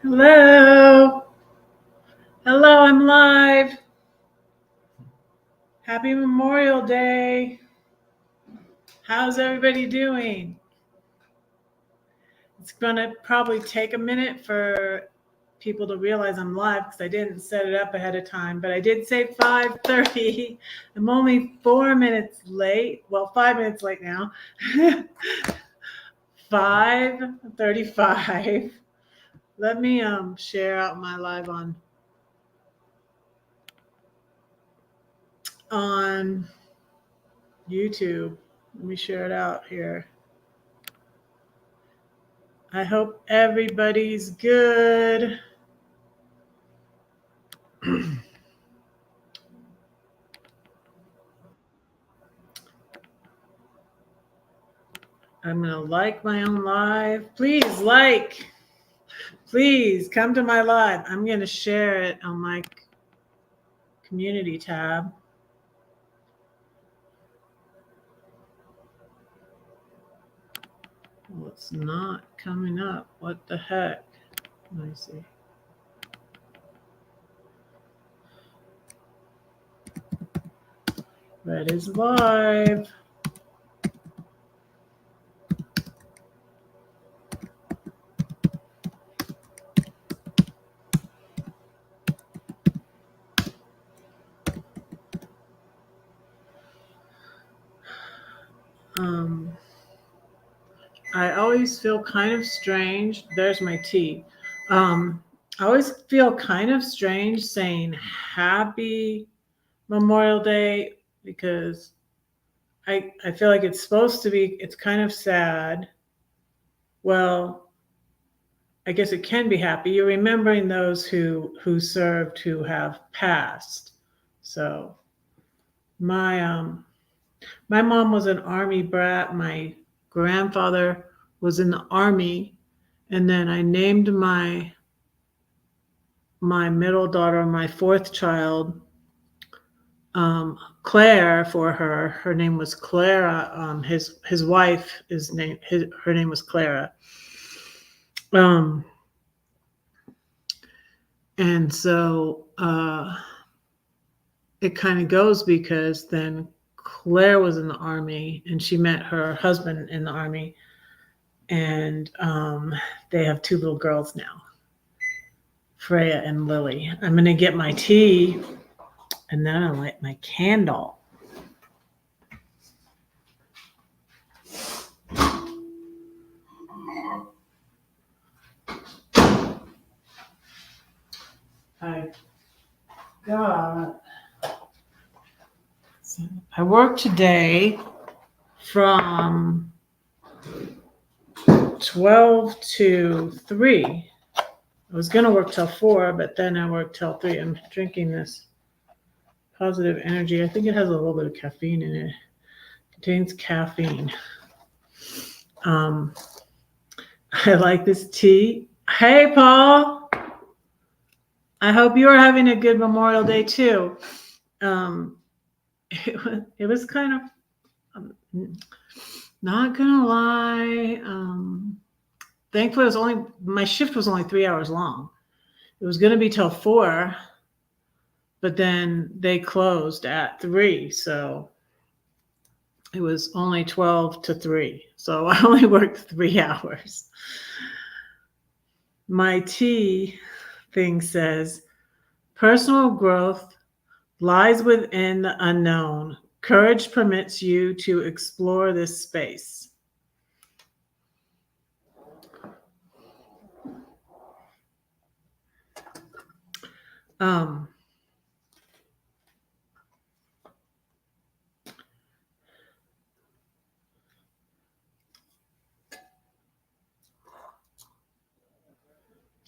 Hello. Hello, I'm live. Happy Memorial Day. How's everybody doing? It's going to probably take a minute for people to realize I'm live because I didn't set it up ahead of time, but I did say 5:30. I'm only 4 minutes late. Well, 5 minutes late now. 5:35. Let me share out my live on YouTube. Let me share it out here. I hope everybody's good. I'm going to like my own live. Please come to my live. I'm going to share it on my community tab. Well, it's not coming up. What the heck? Let me see. Red is live. I always feel kind of strange. There's my tea. I always feel kind of strange saying happy Memorial Day because I feel like it's supposed to be, it's kind of sad. Well, I guess it can be happy. You're remembering those who served, who have passed. So my my mom was an army brat. My grandfather was in the army, and then I named my middle daughter, my fourth child, Claire for her. Her name was Clara. His wife her name was Clara. And so it kind of goes because then Claire was in the army and she met her husband in the army, and they have two little girls now, Freya and Lily. I'm gonna get my tea and then I light my candle. I worked today from 12 to 3. I was going to work till 4, but then I worked till 3. I'm drinking this positive energy. I think it has a little bit of caffeine in it. It contains caffeine. I like this tea. Hey, Paul. I hope you are having a good Memorial Day too. It was kind of, not gonna lie. Thankfully, my shift was only 3 hours long. It was going to be till 4, but then they closed at 3, so it was only 12 to 3. So I only worked 3 hours. My tea thing says, personal growth lies within the unknown. Courage permits you to explore this space.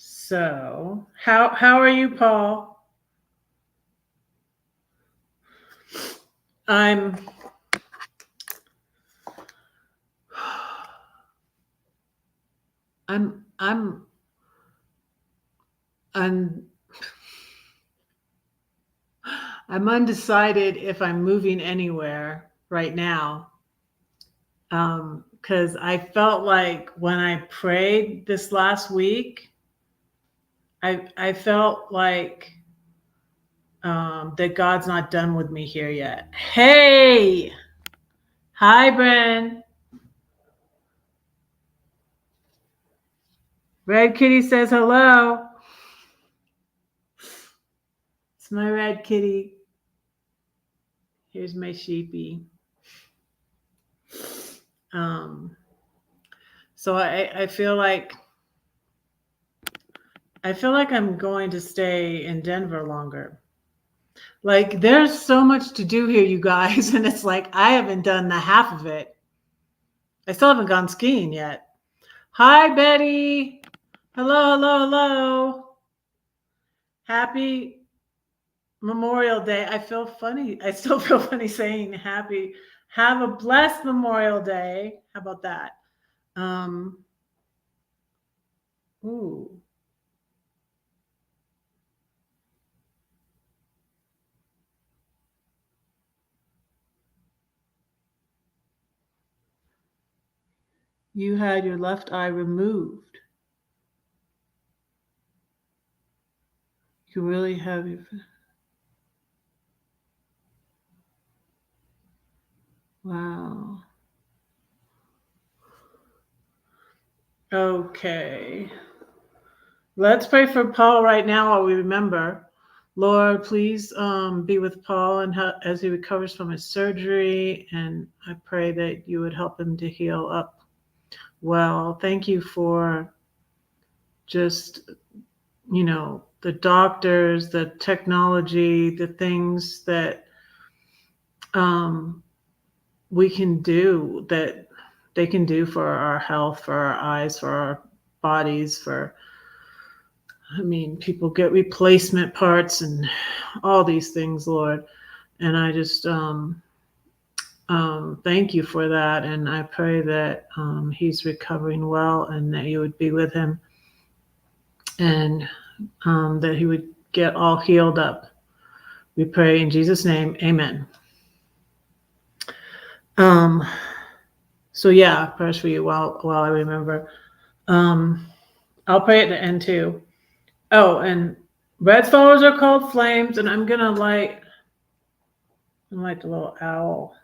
So how are you, Paul? I'm undecided if I'm moving anywhere right now. Because I felt like when I prayed this last week, I felt like that God's not done with me here yet. Hey, hi, Bren. Red Kitty says hello. It's my red kitty. Here's my sheepy. Um, so I feel like I'm going to stay in Denver longer. Like there's so much to do here, you guys, and it's like I haven't done the half of it. I still haven't gone skiing yet. Hi, Betty. Hello, hello, hello. Happy Memorial Day. I feel funny. I still feel funny saying happy. Have a blessed Memorial Day. How about that? Um, ooh. You had your left eye removed. You really have your. Wow. Okay. Let's pray for Paul right now while we remember. Lord, please be with Paul and as he recovers from his surgery. And I pray that you would help him to heal up well. Thank you for just, the doctors, the technology, the things that we can do, that they can do for our health, for our eyes, for our bodies, people get replacement parts and all these things, Lord. And I just thank you for that. And I pray that he's recovering well and that you would be with him and that he would get all healed up. We pray in Jesus' name. Amen. So yeah, prayers for you while I remember. I'll pray at the end too. Oh, and red flowers are called flames, and I'm gonna light the little owl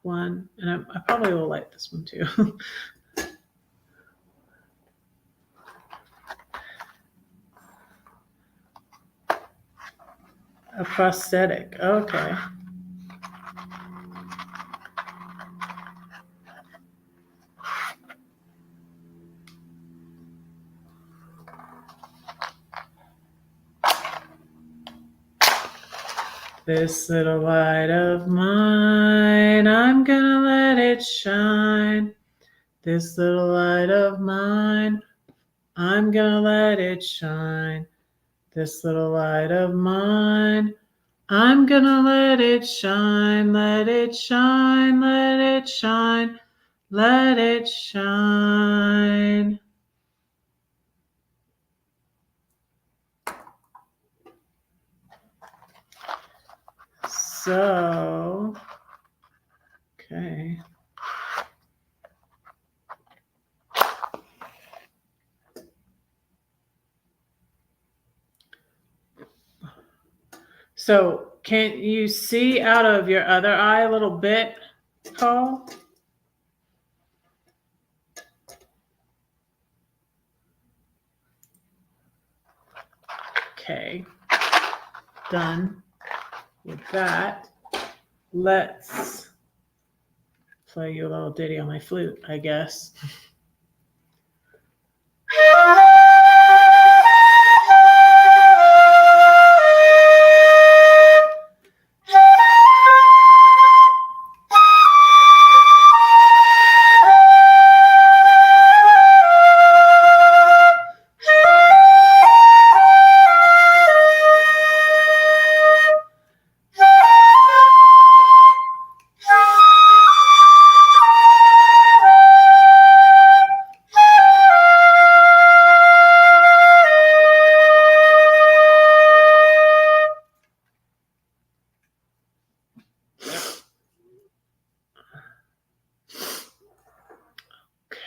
one, and I probably will light this one too. A prosthetic. Okay. This little light of mine, I'm gonna let it shine. This little light of mine, I'm gonna let it shine. This little light of mine, I'm gonna let it shine, let it shine, let it shine, let it shine. So, okay. So, can you see out of your other eye a little bit, Paul? Okay. Done with that. Let's play you a little ditty on my flute, I guess.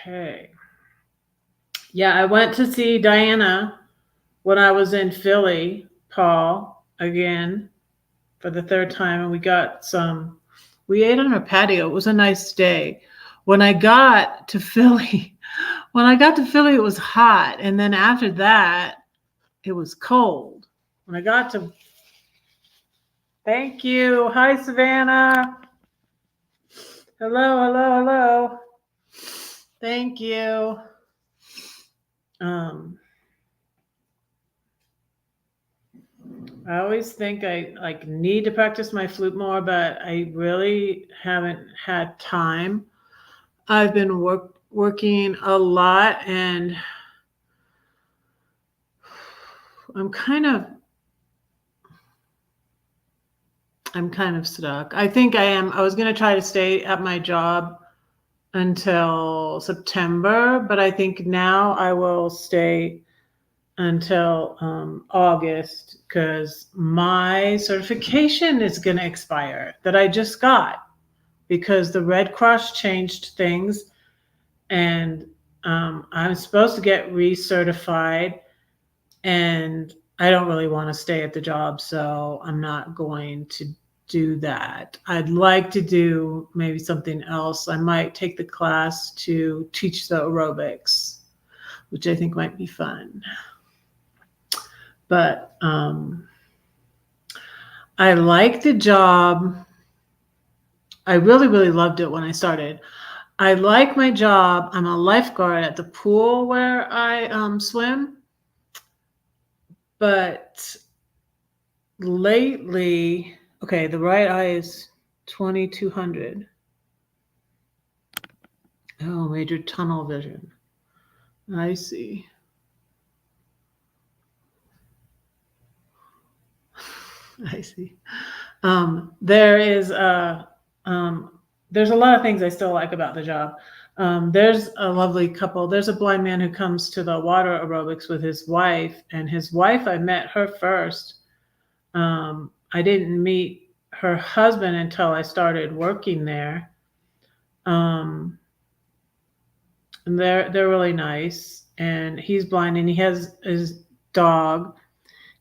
Okay. Yeah, I went to see Diana when I was in Philly, Paul, again for the third time, and we ate on a patio. It was a nice day. When I got to Philly, it was hot. And then after that, it was cold. When I got to, thank you. Hi, Savannah. Hello, hello, hello. Thank you. Um, I always think I like need to practice my flute more, but I really haven't had time. I've been working a lot, and I'm kind of stuck. I think I am. I was going to try to stay at my job until September, but I think now I will stay until August because my certification is going to expire that I just got because the Red Cross changed things, and I'm supposed to get recertified, and I don't really want to stay at the job, so I'm not going to do that. I'd like to do maybe something else. I might take the class to teach the aerobics, which I think might be fun. But I like the job. I really, really loved it when I started. I like my job. I'm a lifeguard at the pool where I swim. But lately, okay, the right eye is 2200. Oh, major tunnel vision. I see. I see. There's a lot of things I still like about the job. There's a lovely couple. There's a blind man who comes to the water aerobics with his wife, and his wife, I met her first. I didn't meet her husband until I started working there. And they're really nice, and he's blind, and he has his dog.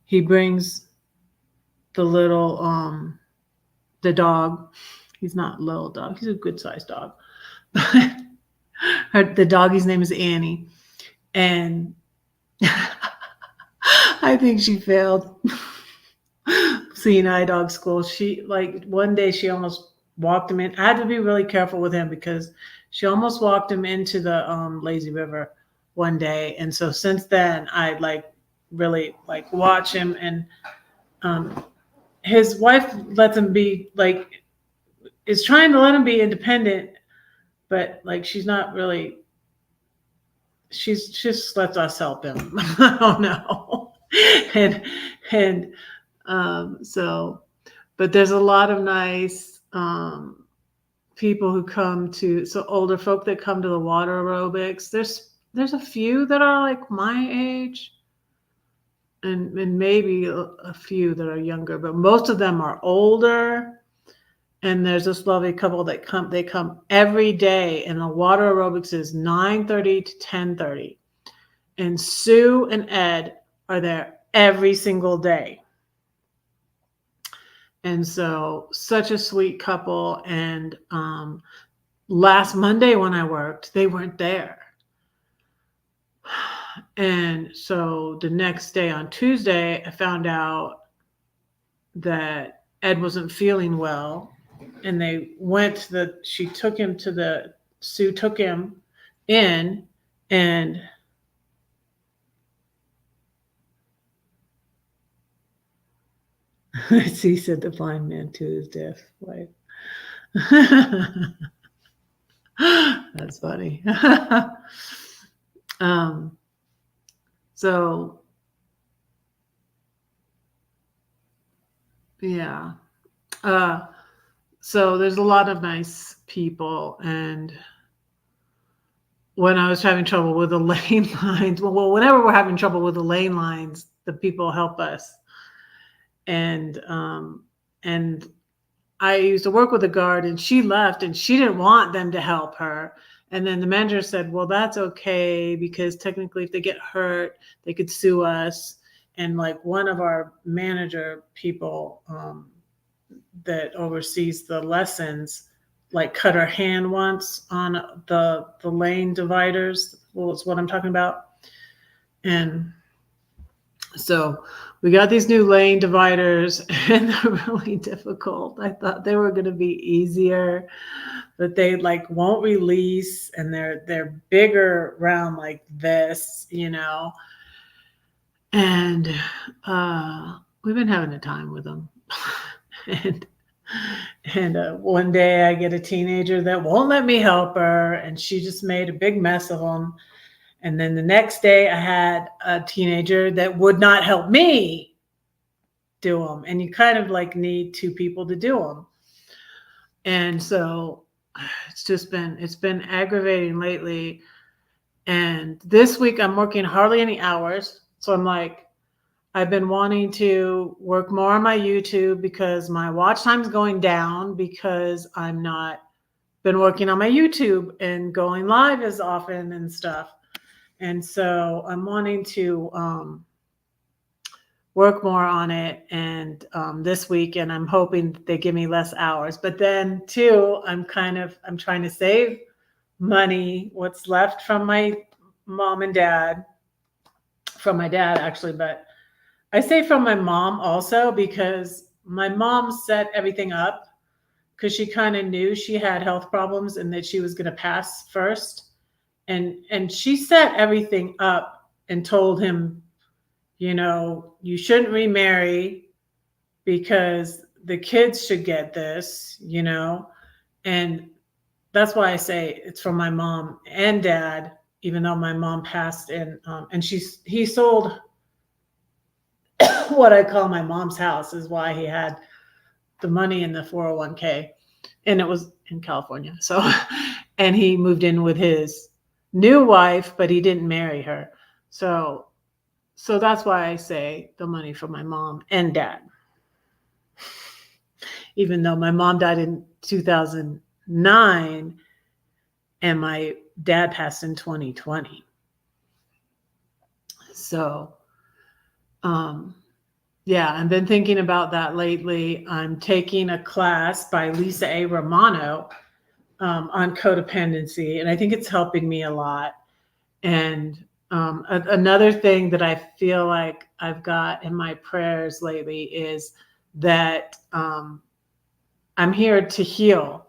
He brings the dog. He's not a little dog. He's a good sized dog. The doggy's name is Annie, and I think she failed seeing eye dog school. She one day she almost walked him in. I had to be really careful with him because she almost walked him into the lazy river one day, and so since then I really watch him, and his wife lets him be is trying to let him be independent, but she's not really. She's just lets us help him. I don't know, and so, but there's a lot of nice people who come to, so older folk that come to the water aerobics. There's a few that are like my age, and maybe a few that are younger, but most of them are older. And there's this lovely couple that they come every day, and the water aerobics is 9:30 to 10:30. And Sue and Ed are there every single day. And so such a sweet couple. And last Monday when I worked, they weren't there. And so the next day on Tuesday, I found out that Ed wasn't feeling well. And they went Sue took him in, and he said the blind man to his deaf wife. That's funny. So yeah. So there's a lot of nice people, and when I was having trouble with the lane lines, whenever we're having trouble with the lane lines, the people help us. And I used to work with a guard, and she left, and she didn't want them to help her. And then the manager said, well, that's okay, because technically if they get hurt, they could sue us. And like one of our manager people that oversees the lessons, like cut her hand once on the lane dividers. Well, is what I'm talking about. And so we got these new lane dividers, and they're really difficult. I thought they were going to be easier, but they like won't release, and they're bigger round like this, you know. And we've been having a time with them. and one day I get a teenager that won't let me help her, and she just made a big mess of them. And then the next day I had a teenager that would not help me do them. And you kind of like need two people to do them. And so it's been aggravating lately. And this week I'm working hardly any hours. So I'm like, I've been wanting to work more on my YouTube because my watch time's going down because I'm not been working on my YouTube and going live as often and stuff. And so I'm wanting to work more on it. And this week, and I'm hoping they give me less hours. But then too, I'm trying to save money, what's left from my mom and dad, from my dad actually, but I say from my mom also because my mom set everything up because she kind of knew she had health problems and that she was going to pass first. And she set everything up and told him, you know, you shouldn't remarry because the kids should get this, you know. And that's why I say it's from my mom and dad, even though my mom passed and he sold what I call my mom's house is why he had the money in the 401k, and it was in California. So, and he moved in with his new wife, but he didn't marry her. So that's why I say the money from my mom and dad, even though my mom died in 2009 and my dad passed in 2020. So, yeah, I've been thinking about that lately. I'm taking a class by Lisa A. Romano on codependency, and I think it's helping me a lot. And another thing that I feel like I've got in my prayers lately is that I'm here to heal.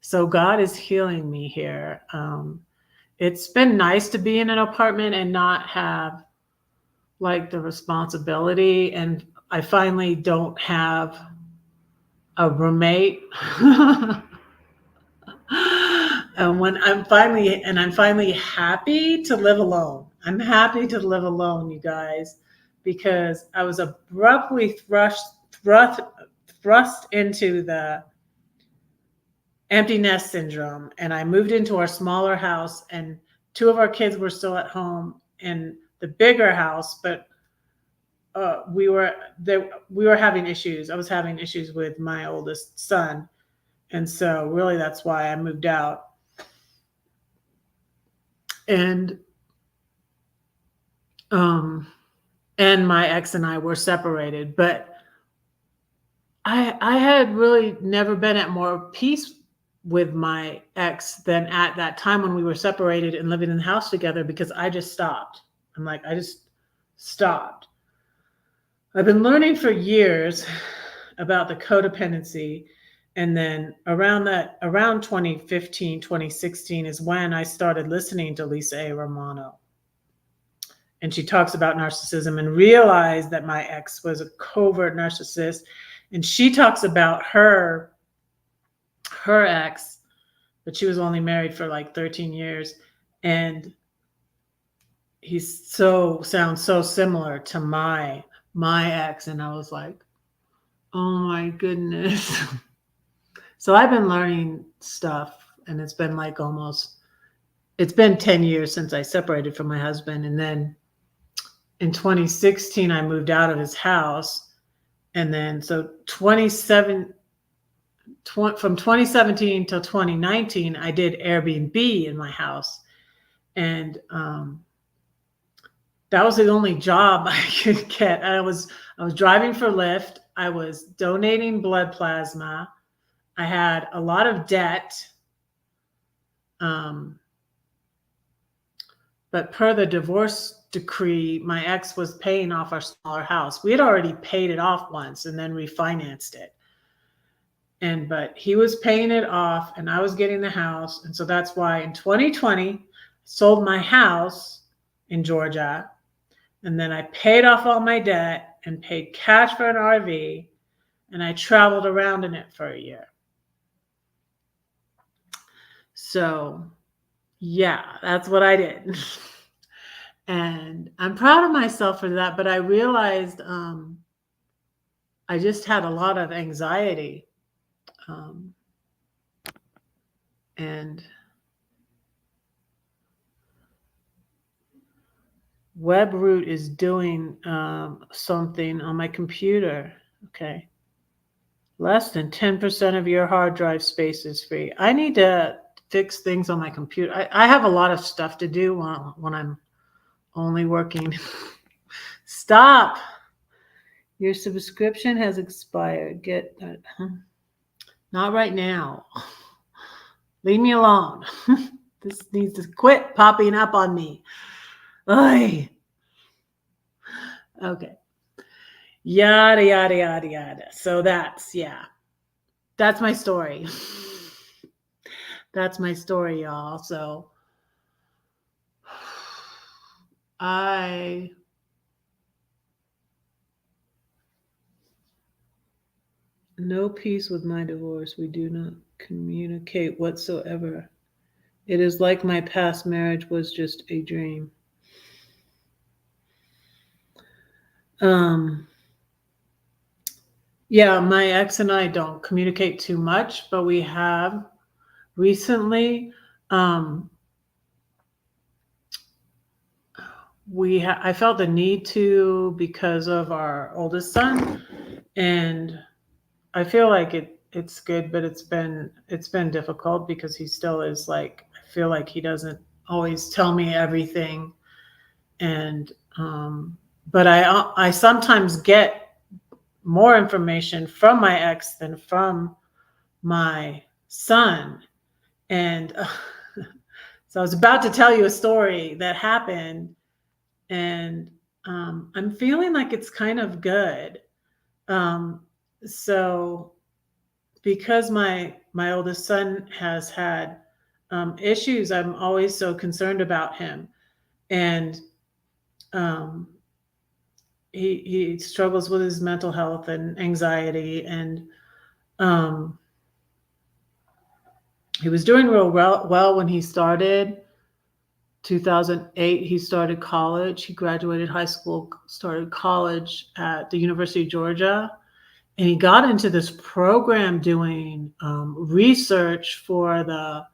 So God is healing me here. It's been nice to be in an apartment and not have like the responsibility, and I finally don't have a roommate. And when I'm finally happy to live alone. I'm happy to live alone, you guys, because I was abruptly thrust into the empty nest syndrome, and I moved into our smaller house, and two of our kids were still at home in the bigger house, but we were having issues. I was having issues with my oldest son, and so really that's why I moved out. And my ex and I were separated, but I had really never been at more peace with my ex than at that time when we were separated and living in the house together, because I just stopped. I just stopped. I've been learning for years about the codependency. And then around 2015, 2016 is when I started listening to Lisa A. Romano. And she talks about narcissism and realized that my ex was a covert narcissist. And she talks about her ex, but she was only married for like 13 years. And he sounds so similar to my ex. And I was like, oh my goodness. So I've been learning stuff, and it's been 10 years since I separated from my husband. And then in 2016, I moved out of his house. And then so from 2017 till 2019, I did Airbnb in my house. And that was the only job I could get. I was driving for Lyft. I was donating blood plasma. I had a lot of debt. Um, but per the divorce decree, my ex was paying off our smaller house. We had already paid it off once and then refinanced it. But he was paying it off and I was getting the house. And so that's why in 2020, I sold my house in Georgia. And then I paid off all my debt and paid cash for an RV. And I traveled around in it for a year. So yeah, that's what I did. And I'm proud of myself for that. But I realized I just had a lot of anxiety. And WebRoot is doing something on my computer. Okay. Less than 10% of your hard drive space is free. I need to fix things on my computer. I have a lot of stuff to do when I'm only working. Stop. Your subscription has expired. Get that. Not right now. Leave me alone. This needs to quit popping up on me. Oy. Okay. Yada, yada, yada, yada. So that's my story. That's my story, y'all. So no peace with my divorce. We do not communicate whatsoever. It is like my past marriage was just a dream. Yeah, my ex and I don't communicate too much, but we have recently. I felt the need to because of our oldest son, and I feel like it's good, but it's been difficult because he still is like, I feel like he doesn't always tell me everything, and but I sometimes get more information from my ex than from my son, and so I was about to tell you a story that happened, and I'm feeling like it's kind of good. So because my oldest son has had issues, I'm always so concerned about him, and he struggles with his mental health and anxiety, and he was doing real well when he started. 2008, he started college. He graduated high school, started college at the University of Georgia. And he got into this program doing research for the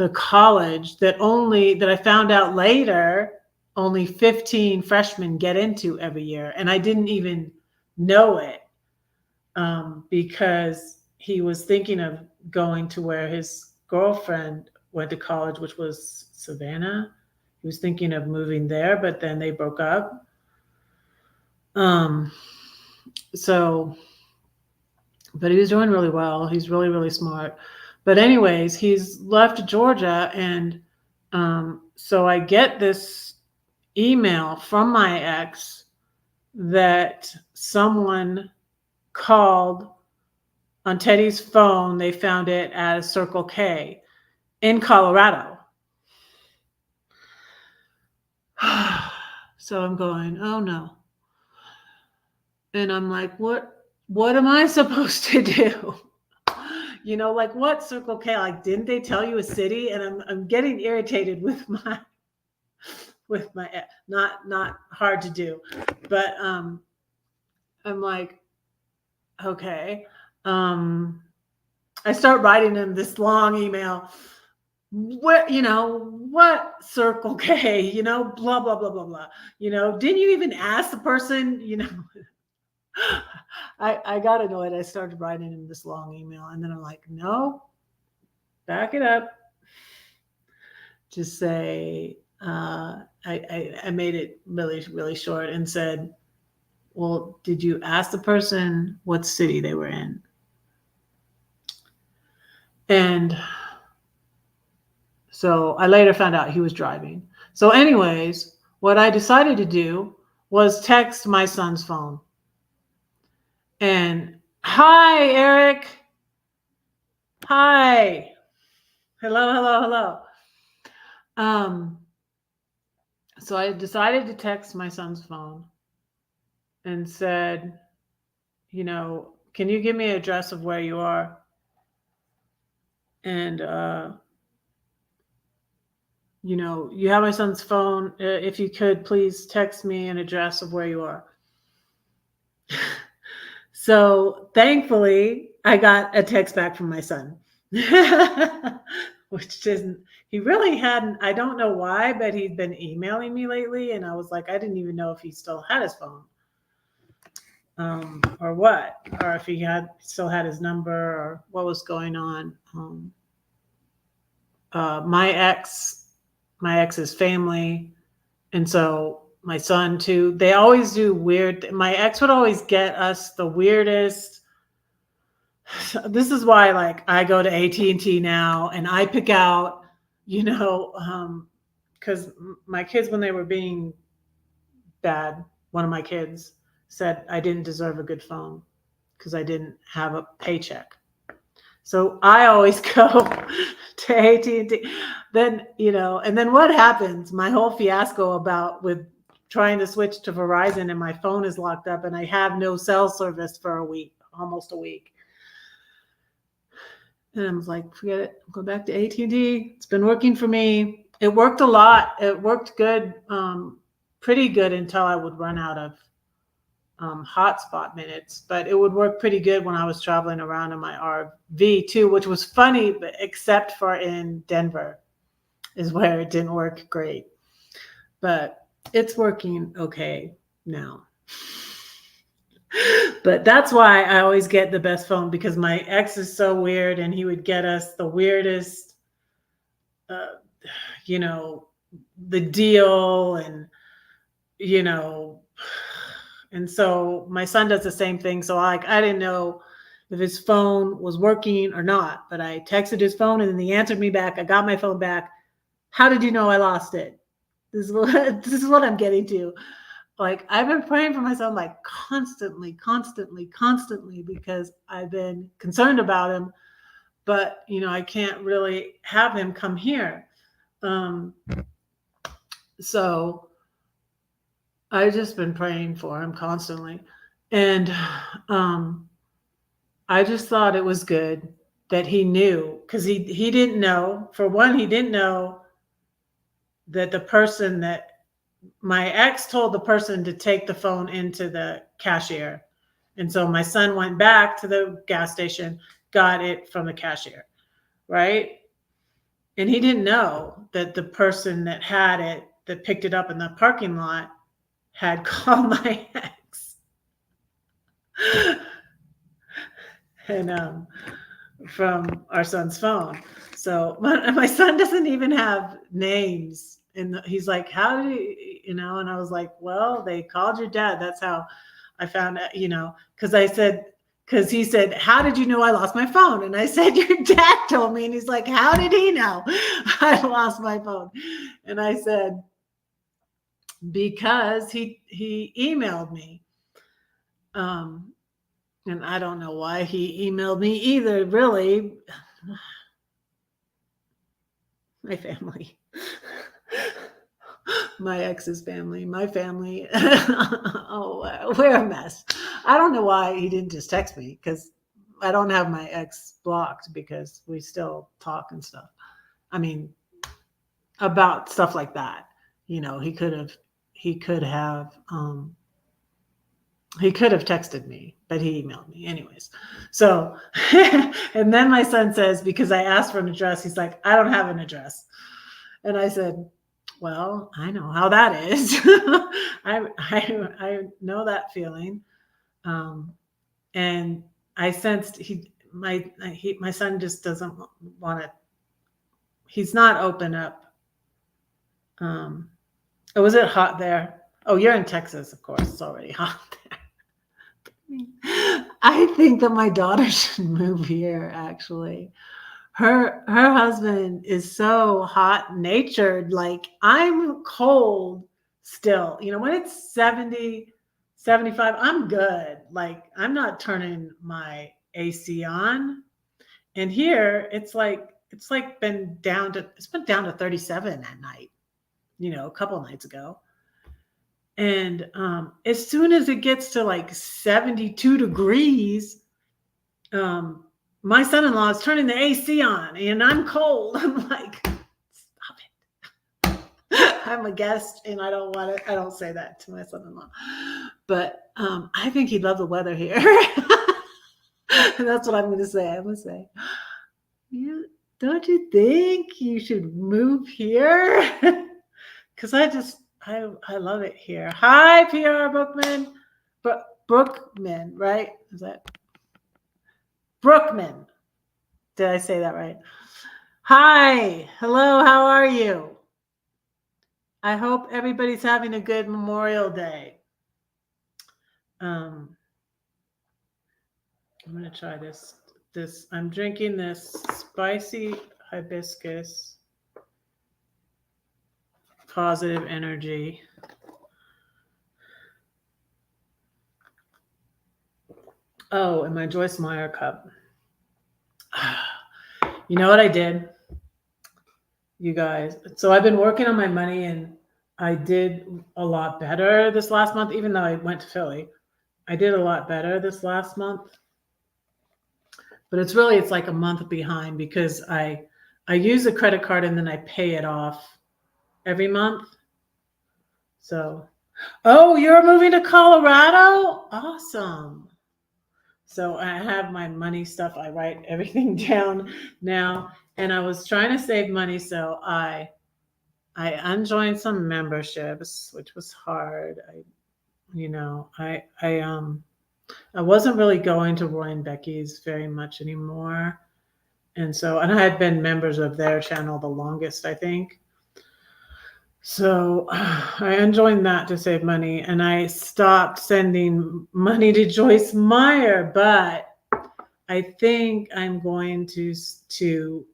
college that I found out later, only 15 freshmen get into every year. And I didn't even know it because he was thinking of going to where his girlfriend went to college, which was Savannah. He was thinking of moving there, but then they broke up. But he was doing really well. He's really, really smart. But anyways, he's left Georgia. And so I get this email from my ex that someone called on Teddy's phone. They found it at a Circle K in Colorado. So I'm going, oh no. And I'm like, what am I supposed to do? You know, like what Circle K? Like, didn't they tell you a city? And I'm getting irritated with my not hard to do, but I'm like, okay. I start writing him this long email. What Circle K? Blah blah blah blah blah. Didn't you even ask the person? I got annoyed. I started writing him this long email, and then I'm like, no, back it up. Just say, I made it really, really short and said, well, did you ask the person what city they were in? And so I later found out he was driving. So, anyways, what I decided to do was text my son's phone. And hi, Eric. Hi. Hello, hello, hello. Um, so I decided to text my son's phone and said, can you give me an address of where you are? And you have my son's phone. If you could, please text me an address of where you are. So thankfully, I got a text back from my son, which isn't, he really hadn't, I don't know why, but he'd been emailing me lately. And I was like, I didn't even know if he still had his phone or what, or if he still had his number or what was going on. My ex's family, and so my son too, they always do weird. My ex would always get us the weirdest. This is why, like, I go to AT&T now and I pick out, because my kids, when they were being bad, one of my kids said I didn't deserve a good phone because I didn't have a paycheck. So I always go to AT&T. Then, and then what happens? My whole fiasco about with trying to switch to Verizon and my phone is locked up and I have no cell service for a week, almost a week. And I was like, forget it. Go back to AT&T. It's been working for me. It worked a lot. It worked good, pretty good until I would run out of hotspot minutes. But it would work pretty good when I was traveling around in my RV too, which was funny, but except for in Denver is where it didn't work great. But it's working okay now. But that's why I always get the best phone, because my ex is so weird and he would get us the weirdest, the deal and, and so my son does the same thing. So I didn't know if his phone was working or not, but I texted his phone and then he answered me back. I got my phone back. How did you know I lost it? This is what I'm getting to. Like, I've been praying for my son, like, constantly, because I've been concerned about him, but, I can't really have him come here. So I've just been praying for him constantly. And I just thought it was good that he knew, because he didn't know. For one, he didn't know that the person that my ex told the person to take the phone into the cashier. And so my son went back to the gas station, got it from the cashier, right? And he didn't know that the person that had it, that picked it up in the parking lot, had called my ex. And from our son's phone. So my son doesn't even have names. And he's like, how did and I was like, well, they called your dad. That's how I found out, because he said, how did you know I lost my phone? And I said, your dad told me. And he's like, how did he know I lost my phone? And I said, because he emailed me. And I don't know why he emailed me either, really. My family. My ex's family, my family. Oh, we're a mess. I don't know why he didn't just text me, because I don't have my ex blocked, because we still talk and stuff. I mean, about stuff like that. He could have texted me, but he emailed me anyways. So, and then my son says, because I asked for an address, he's like, I don't have an address. And I said, well, I know how that is. I know that feeling. And I sensed my son just doesn't want to, he's not open up Um, oh, was it hot there? Oh, you're in Texas, of course. It's already hot there. I think that my daughter should move here, actually. Her husband is so hot natured. Like, I'm cold still. You know, when it's 70, 75, I'm good. Like, I'm not turning my AC on. And here it's like been down to 37 at night, a couple of nights ago. And as soon as it gets to like 72 degrees, um, my son-in-law is turning the AC on and I'm cold. I'm like, stop it. I'm a guest and I don't say that to my son-in-law. But I think he'd love the weather here. And that's what I'm going to say. I'm going to say, you don't you think you should move here? Because I love it here. Hi, PR Bookman. Brookman, right? Is that Brookman? Did I say that right? Hi. Hello. How are you? I hope everybody's having a good Memorial Day. I'm going to try this. I'm drinking this spicy hibiscus positive energy. Oh, and my Joyce Meyer cup. You know what I did, you guys? So I've been working on my money and I did a lot better this last month, even though I went to Philly. I did a lot better this last month. But it's like a month behind because I use a credit card and then I pay it off every month. So, oh, you're moving to Colorado? Awesome. So I have my money stuff. I write everything down now. And I was trying to save money, so I unjoined some memberships, which was hard. I wasn't really going to Roy and Becky's very much anymore. And I had been members of their channel the longest, I think. So I unjoined that to save money, and I stopped sending money to Joyce Meyer, but I think I'm going to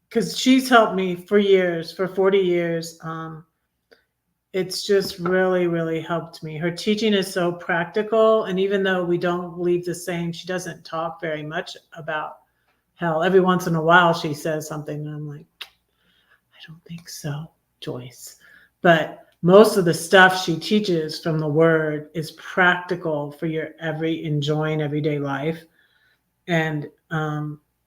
because she's helped me for years, for 40 years. It's just really, really helped me. Her teaching is so practical. And even though we don't believe the same, she doesn't talk very much about hell. Every once in a while, she says something, and I'm like, I don't think so, Joyce. But most of the stuff she teaches from the word is practical for your enjoying everyday life. And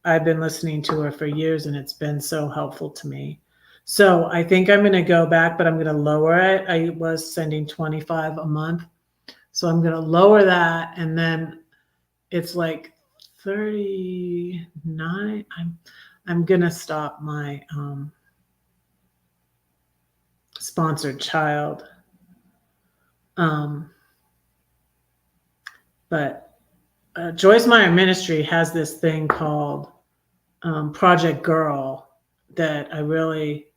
I've been listening to her for years, and it's been so helpful to me. So I think I'm going to go back, but I'm going to lower it. I was sending $25 a month. So I'm going to lower that. And then it's like $39. I'm going to stop my sponsored child. But Joyce Meyer Ministry has this thing called Project Girl that I really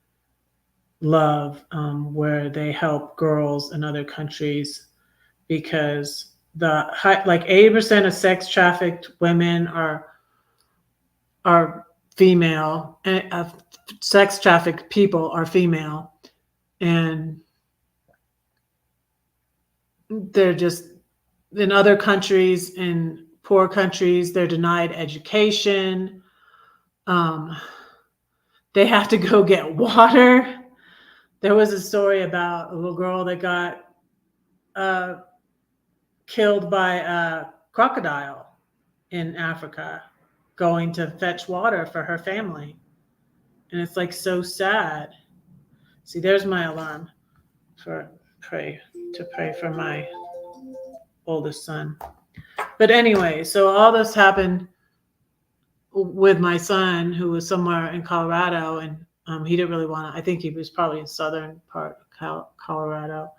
love, where they help girls in other countries, because like 80% of sex trafficked women are female, and sex trafficked people are female, and they're just in other countries, in poor countries, they're denied education. They have to go get water. There was a story about a little girl that got killed by a crocodile in Africa going to fetch water for her family. And it's like so sad. See, there's my alarm to pray for my oldest son. But anyway, so all this happened with my son, who was somewhere in Colorado, and he didn't really want to. I think he was probably in southern part of Colorado.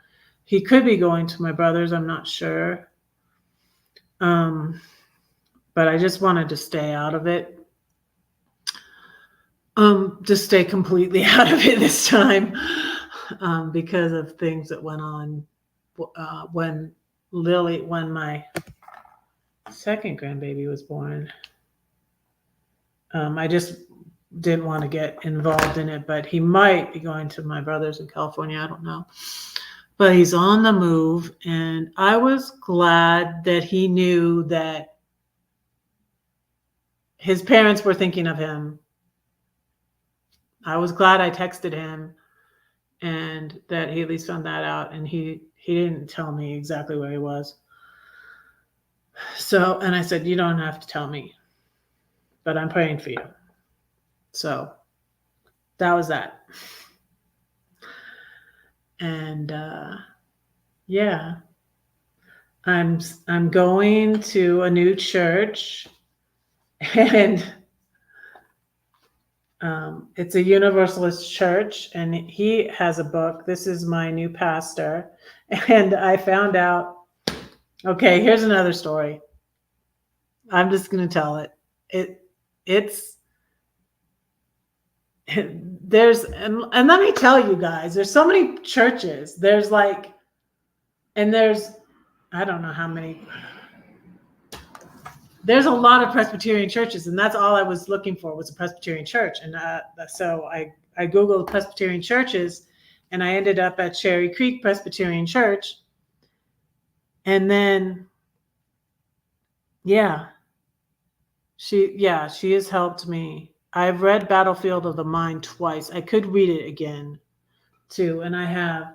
He could be going to my brother's. I'm not sure. But I just wanted to stay out of it. Just stay completely out of it this time. because of things that went on when my second grandbaby was born. I just didn't want to get involved in it, but he might be going to my brother's in California. I don't know. But he's on the move, and I was glad that he knew that his parents were thinking of him. I was glad I texted him and that he at least found that out, and he didn't tell me exactly where he was. So, and I said, you don't have to tell me, but I'm praying for you. So that was that. And yeah, I'm going to a new church, and it's a Universalist church, and he has a book. This is my new pastor, and I found out. Okay, here's another story. I'm just going to tell it. There's and let me tell you guys, there's so many churches. There's I don't know how many. There's a lot of Presbyterian churches, and that's all I was looking for was a Presbyterian church. And so I Googled Presbyterian churches, and I ended up at Cherry Creek Presbyterian Church. And then, she has helped me. I've read Battlefield of the Mind twice. I could read it again too. And I have,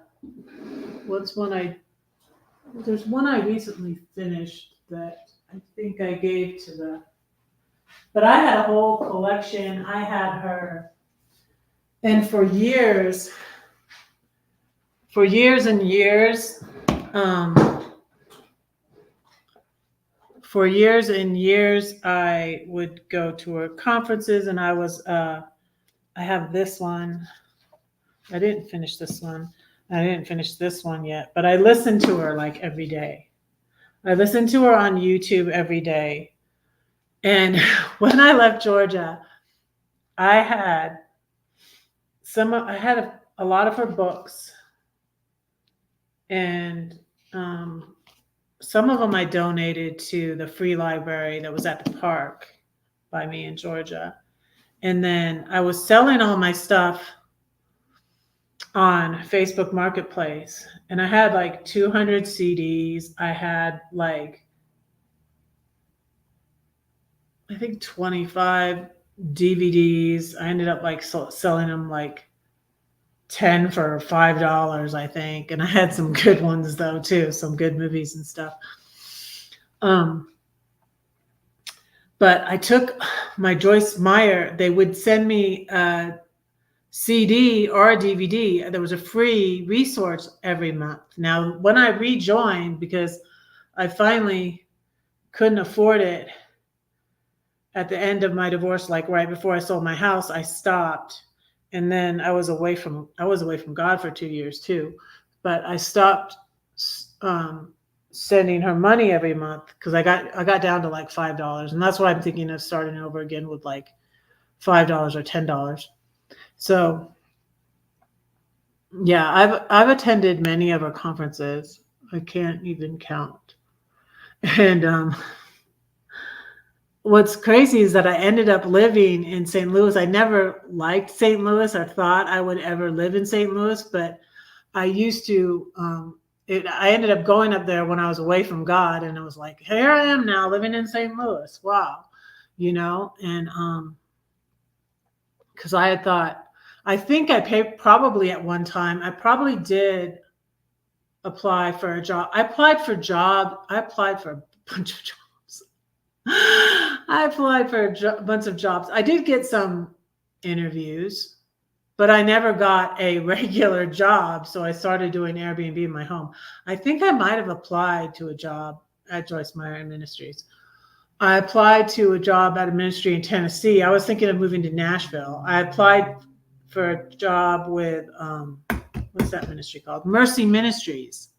there's one I recently finished that I think I gave to but I had a whole collection. I had her, and for years and years, I would go to her conferences, and I have this one. I didn't finish this one. I didn't finish this one yet, but I listened to her like every day. I listened to her on YouTube every day. And when I left Georgia, I had a lot of her books, and some of them I donated to the free library that was at the park by me in Georgia. And then I was selling all my stuff on Facebook Marketplace, and I had like 200 CDs. I had I think 25 DVDs. I ended up selling them 10 for $5, I think. And I had some good ones though too, some good movies and stuff. But I took my Joyce Meyer, they would send me a CD or a DVD. There was a free resource every month. Now, when I rejoined, because I finally couldn't afford it at the end of my divorce, right before I sold my house, I stopped. And then I was away from God for 2 years too. But I stopped sending her money every month because I got down to $5, and that's why I'm thinking of starting over again with $5 or $10. So yeah, I've attended many of her conferences. I can't even count. And what's crazy is that I ended up living in St. Louis. I never liked St. Louis or thought I would ever live in St. Louis, but I used to. I ended up going up there when I was away from God, and it was like, here I am now living in St. Louis. Wow, and because I had thought, I think I paid probably at one time. I probably did apply for a job. I applied for a bunch of jobs. I applied for a bunch of jobs. I did get some interviews, but I never got a regular job. So I started doing Airbnb in my home. I think I might have applied to a job at Joyce Meyer Ministries. I applied to a job at a ministry in Tennessee. I was thinking of moving to Nashville. I applied for a job with, what's that ministry called? Mercy Ministries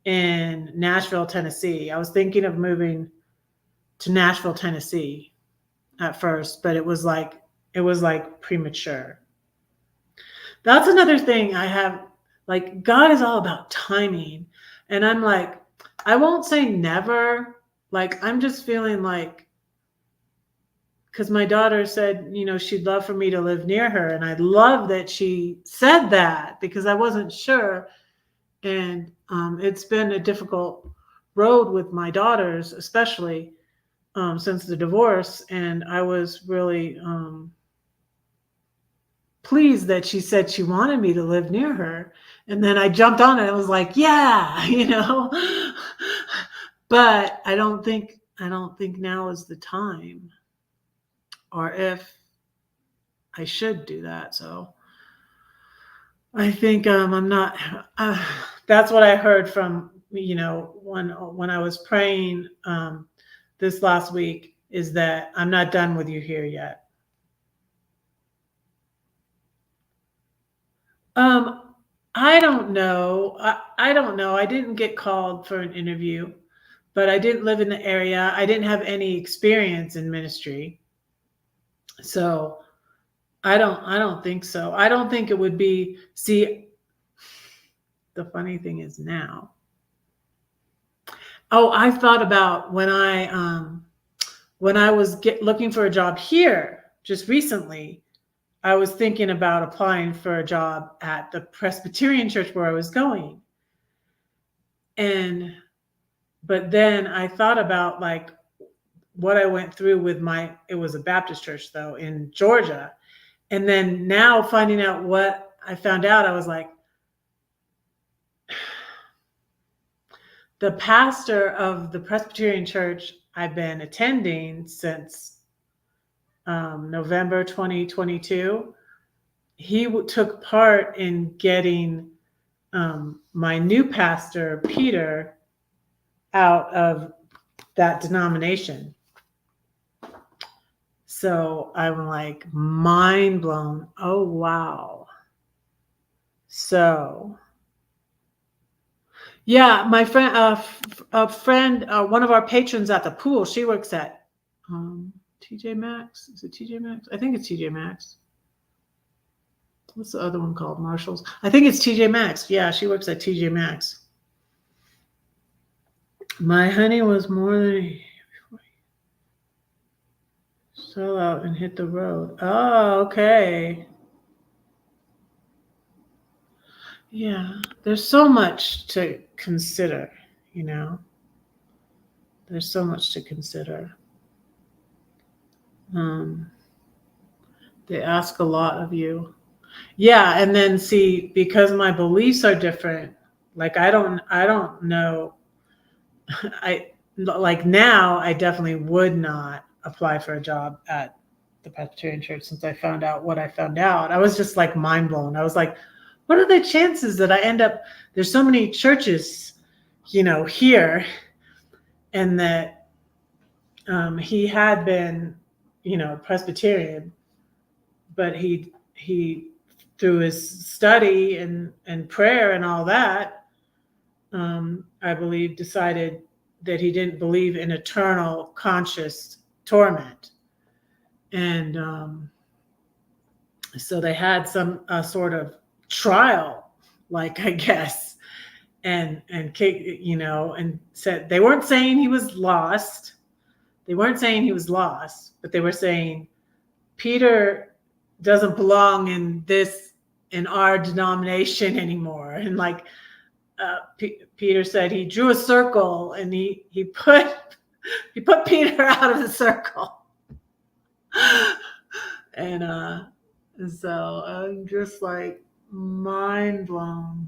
in Nashville, Tennessee. I was thinking of moving to Nashville, Tennessee at first, but it was premature. That's another thing I have. Like, God is all about timing. And I'm like, I won't say never. Like, I'm just feeling like, because my daughter said, she'd love for me to live near her. And I love that she said that because I wasn't sure. And it's been a difficult road with my daughters, especially since the divorce. And I was really pleased that she said she wanted me to live near her. And then I jumped on it. I was like, yeah, But I don't think now is the time, or if I should do that. So I think I'm not. That's what I heard from when I was praying this last week, is that I'm not done with you here yet. Um, I don't know. I don't know. I didn't get called for an interview, but I didn't live in the area. I didn't have any experience in ministry. So I don't think so. I don't think it would be. See, the funny thing is now. Oh, I thought about when I was looking for a job here just recently. I was thinking about applying for a job at the Presbyterian church where I was going. But then I thought about like what I went through with it was a Baptist church though in Georgia. And then now finding out what I found out, I was like, the pastor of the Presbyterian church I've been attending since November 2022, he took part in getting my new pastor, Peter, out of that denomination. So I'm like mind blown. Oh, wow. So, yeah, my friend, one of our patrons at the pool, she works at TJ Maxx. Is it TJ Maxx? I think it's TJ Maxx. What's the other one called? Marshalls. I think it's TJ Maxx. Yeah, she works at TJ Maxx. My honey was more than sell out and hit the road. Oh, okay. Yeah, there's so much to consider, you know. There's so much to consider. They ask a lot of you. Yeah, and then see, because my beliefs are different, like I don't know. I like now I definitely would not apply for a job at the Presbyterian church since I found out what I found out. I was just like mind blown. I was like, what are the chances that I end up, there's so many churches, here, and that he had been, Presbyterian, but he through his study and prayer and all that, I believe decided that he didn't believe in eternal conscious torment. And so they had some sort of trial, like, I guess, and said they weren't saying he was lost. They weren't saying he was lost, but they were saying Peter doesn't belong in our denomination anymore. And like Peter said, he drew a circle and he put Peter out of the circle. And so I'm just like mind blown.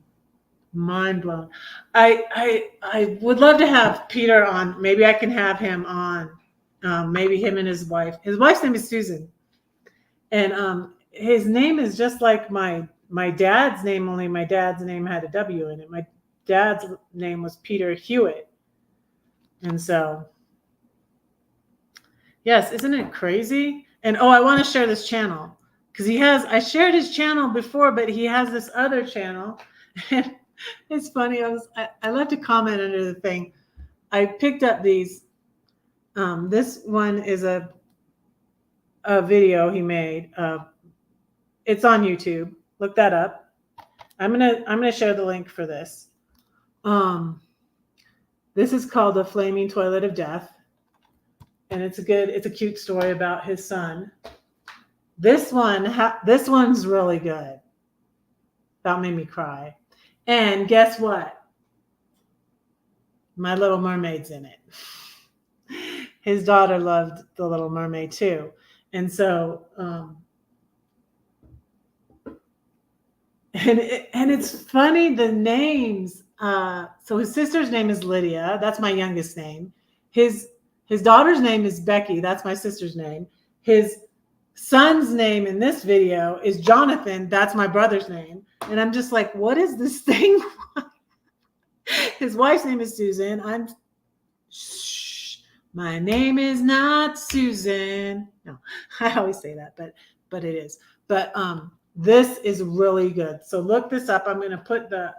I would love to have Peter on. Maybe I can have him on. Maybe him and his wife. His wife's name is Susan, and his name is just like my dad's name. Only my dad's name had a W in it. My dad's name was Peter Hewitt, and so yes, isn't it crazy? And I want to share this channel because I shared his channel before, but he has this other channel. And it's funny. I left a comment under the thing. I picked up these. This one is a video he made. It's on YouTube. Look that up. I'm gonna share the link for this. Um, this is called The Flaming Toilet of Death, and it's a cute story about his son. This one's really good. That made me cry. And guess what? My Little Mermaid's in it. His daughter loved The Little Mermaid too, and so and it's funny the names. So his sister's name is Lydia. That's my youngest name. His daughter's name is Becky. That's my sister's name. His son's name in this video is Jonathan. That's my brother's name. And I'm just like, what is this thing? His wife's name is Susan. Shh, my name is not Susan. No, I always say that, but it is. But this is really good. So look this up. I'm going to put the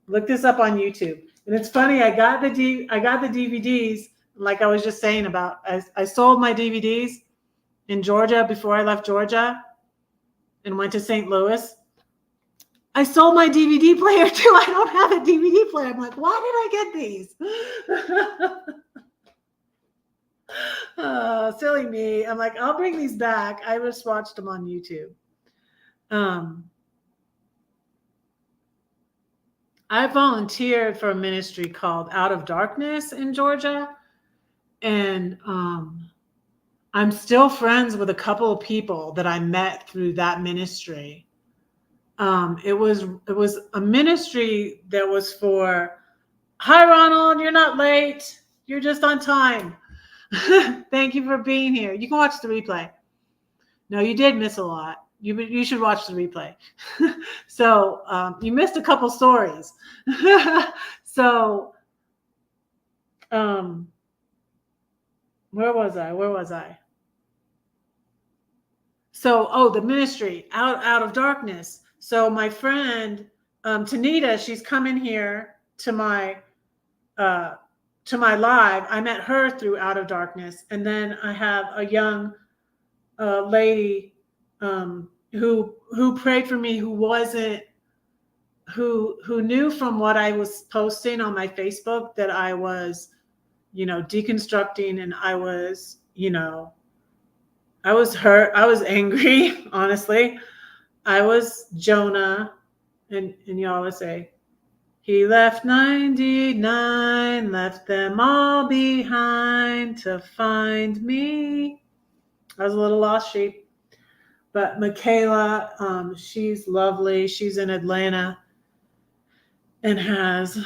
look this up on YouTube. And it's funny. I got the DVDs. Like I was just saying about, I sold my DVDs in Georgia before I left Georgia and went to St. Louis. I sold my DVD player too. I don't have a DVD player. I'm like, why did I get these? Silly me. I'm like, I'll bring these back. I just watched them on YouTube. I volunteered for a ministry called Out of Darkness in Georgia. And I'm still friends with a couple of people that I met through that ministry. It was a ministry that was for, hi, Ronald, you're not late. You're just on time. Thank you for being here. You can watch the replay. No, you did miss a lot. You should watch the replay. So you missed a couple stories. So where was I? So, the ministry, out of darkness. So my friend, Tanita, she's coming here to my live. I met her through Out of Darkness. And then I have a young lady who prayed for me, who knew from what I was posting on my Facebook that I was, deconstructing, and I was, I was hurt. I was angry, honestly. I was Jonah, and you always say, he left 99, left them all behind to find me. I was a little lost sheep. But Michaela, she's lovely. She's in Atlanta and has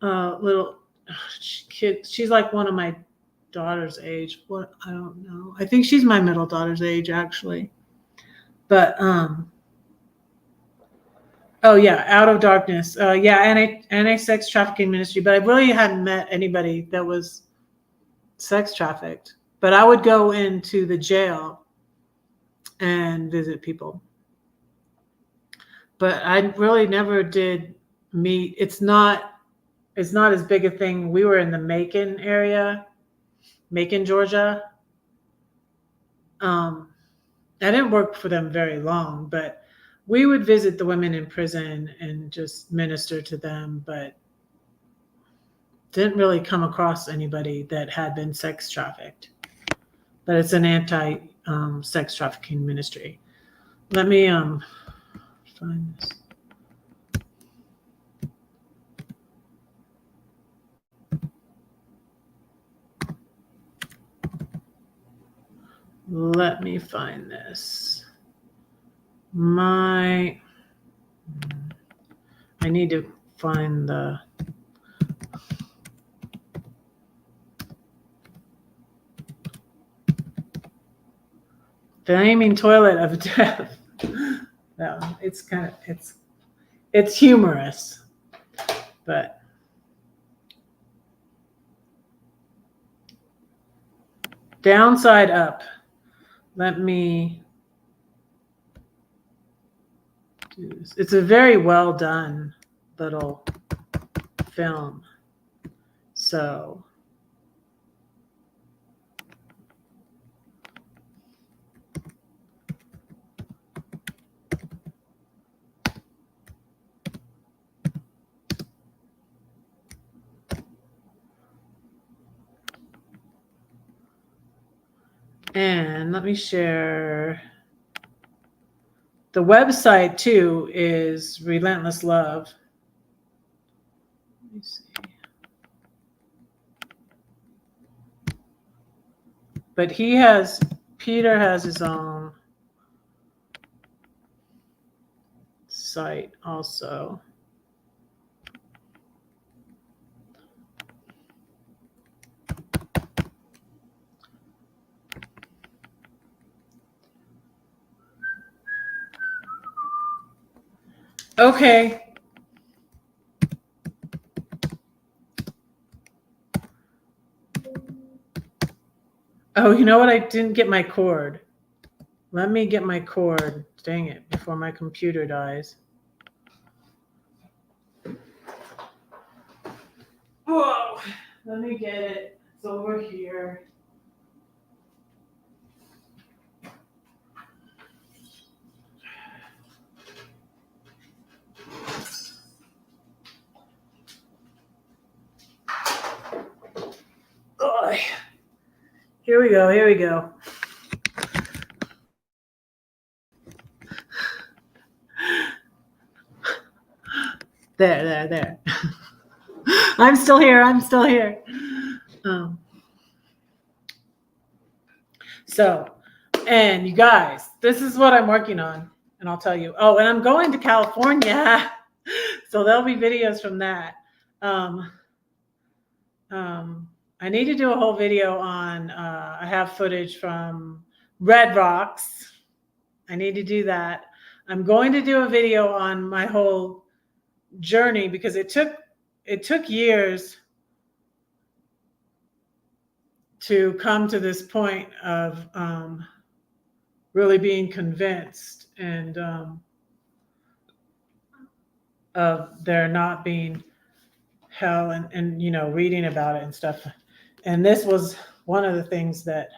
a little kid. She's like one of my daughter's age. What? I don't know. I think she's my middle daughter's age, actually. But oh yeah, Out of Darkness. Anti-sex trafficking ministry. But I really hadn't met anybody that was sex trafficked. But I would go into the jail and visit people. But I really never did meet. It's not as big a thing. We were in the Macon area, Macon, Georgia. I didn't work for them very long, but we would visit the women in prison and just minister to them, but didn't really come across anybody that had been sex trafficked. But it's an anti-sex trafficking ministry. Let me find this. Let me find this. I need to find the Flaming Toilet of Death. That one. It's humorous, but downside up. Let me do this. It's a very well done little film. So And let me share. The website too is Relentless Love. Let me see. But Peter has his own site also. Okay. Oh, you know what? I didn't get my cord. Let me get my cord. Dang it, before my computer dies. Whoa. Let me get it. It's over here. Oh, here we go. Here we go. There. I'm still here. So, and you guys, this is what I'm working on, and I'll tell you. Oh, and I'm going to California, so there'll be videos from that. I need to do a whole video on. I have footage from Red Rocks. I need to do that. I'm going to do a video on my whole journey because it took years to come to this point of really being convinced and of there not being hell and reading about it and stuff. And this was one of the things that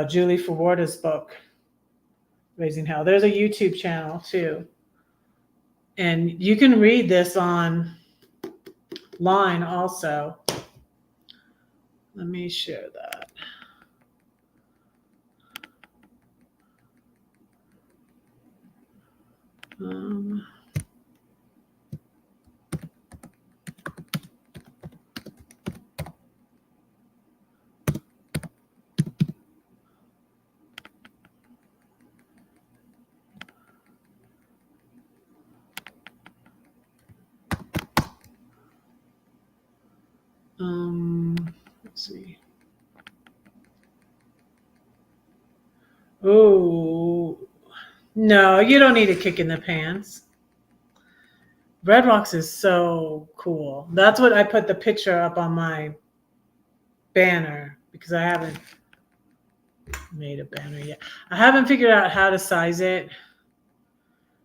Julie Fawarda's book, Raising Hell. There's a YouTube channel too. And you can read this online also. Let me share that. Let's see. Oh, no, you don't need a kick in the pants. Red Rocks is so cool. That's what I put the picture up on my banner because I haven't made a banner yet. I haven't figured out how to size it.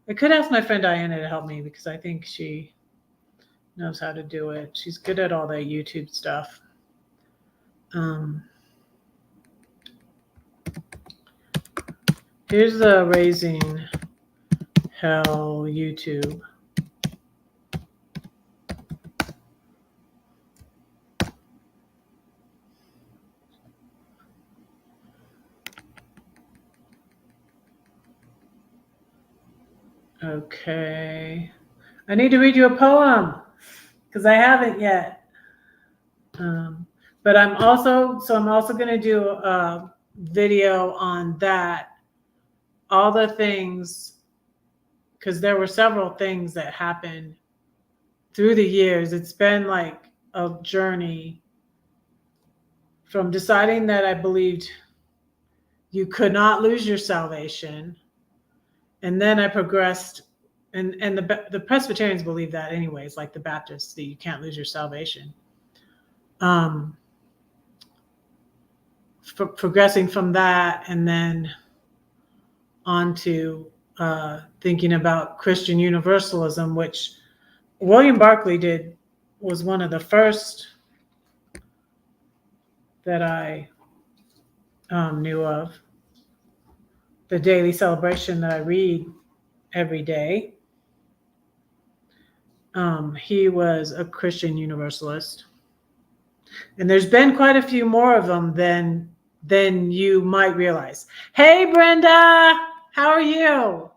I could ask my friend Diana to help me because I think she knows how to do it. She's good at all that YouTube stuff. Here's the Raising Hell YouTube. Okay. I need to read you a poem because I haven't yet. But I'm also going to do a video on that. All the things, because there were several things that happened through the years. It's been like a journey from deciding that I believed you could not lose your salvation. And then I progressed, and the Presbyterians believe that anyways, like the Baptists, that you can't lose your salvation. Progressing from that and then on to thinking about Christian Universalism, which William Barclay was one of the first that I knew of. The daily celebration that I read every day. He was a Christian Universalist. And there's been quite a few more of them than then you might realize. Hey, Brenda, how are you?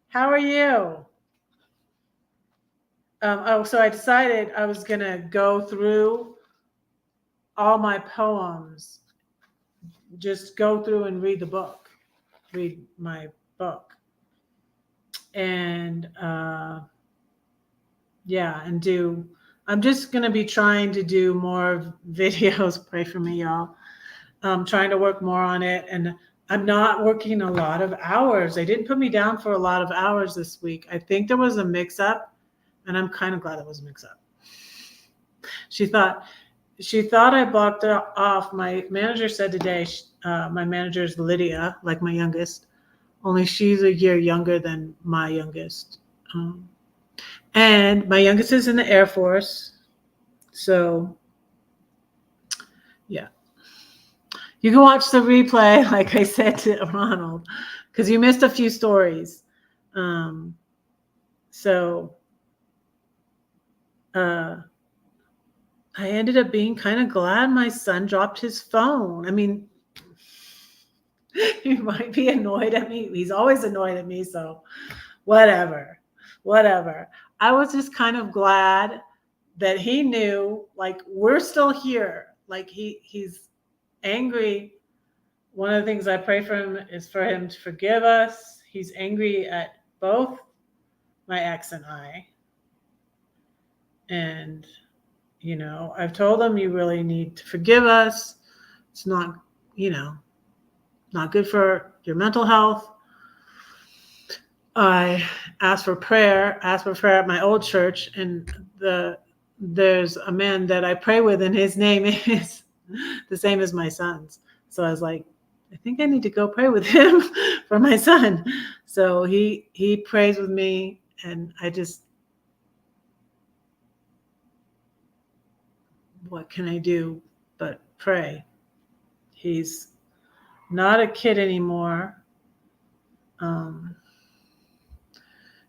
How are you? So I decided I was going to go through all my poems, just go through and read my book. And yeah, I'm just going to be trying to do more videos. Pray for me, y'all. I'm trying to work more on it. And I'm not working a lot of hours. They didn't put me down for a lot of hours this week. I think there was a mix up, and I'm kind of glad it was a mix up. She thought I blocked it off. My manager said today, my manager is Lydia, like my youngest, only she's a year younger than my youngest. And my youngest is in the Air Force. So, yeah. You can watch the replay, like I said to Ronald, because you missed a few stories. So, I ended up being kind of glad my son dropped his phone. I mean, he might be annoyed at me. He's always annoyed at me. So, whatever. I was just kind of glad that he knew, like, we're still here. Like, he's angry. One of the things I pray for him is for him to forgive us. He's angry at both my ex and I. And, you know, I've told him, you really need to forgive us. It's not, you know, not good for your mental health. I asked for prayer at my old church, and there's a man that I pray with, and his name is the same as my son's. So I was like, I think I need to go pray with him for my son. So he prays with me, and I just, what can I do but pray? He's not a kid anymore.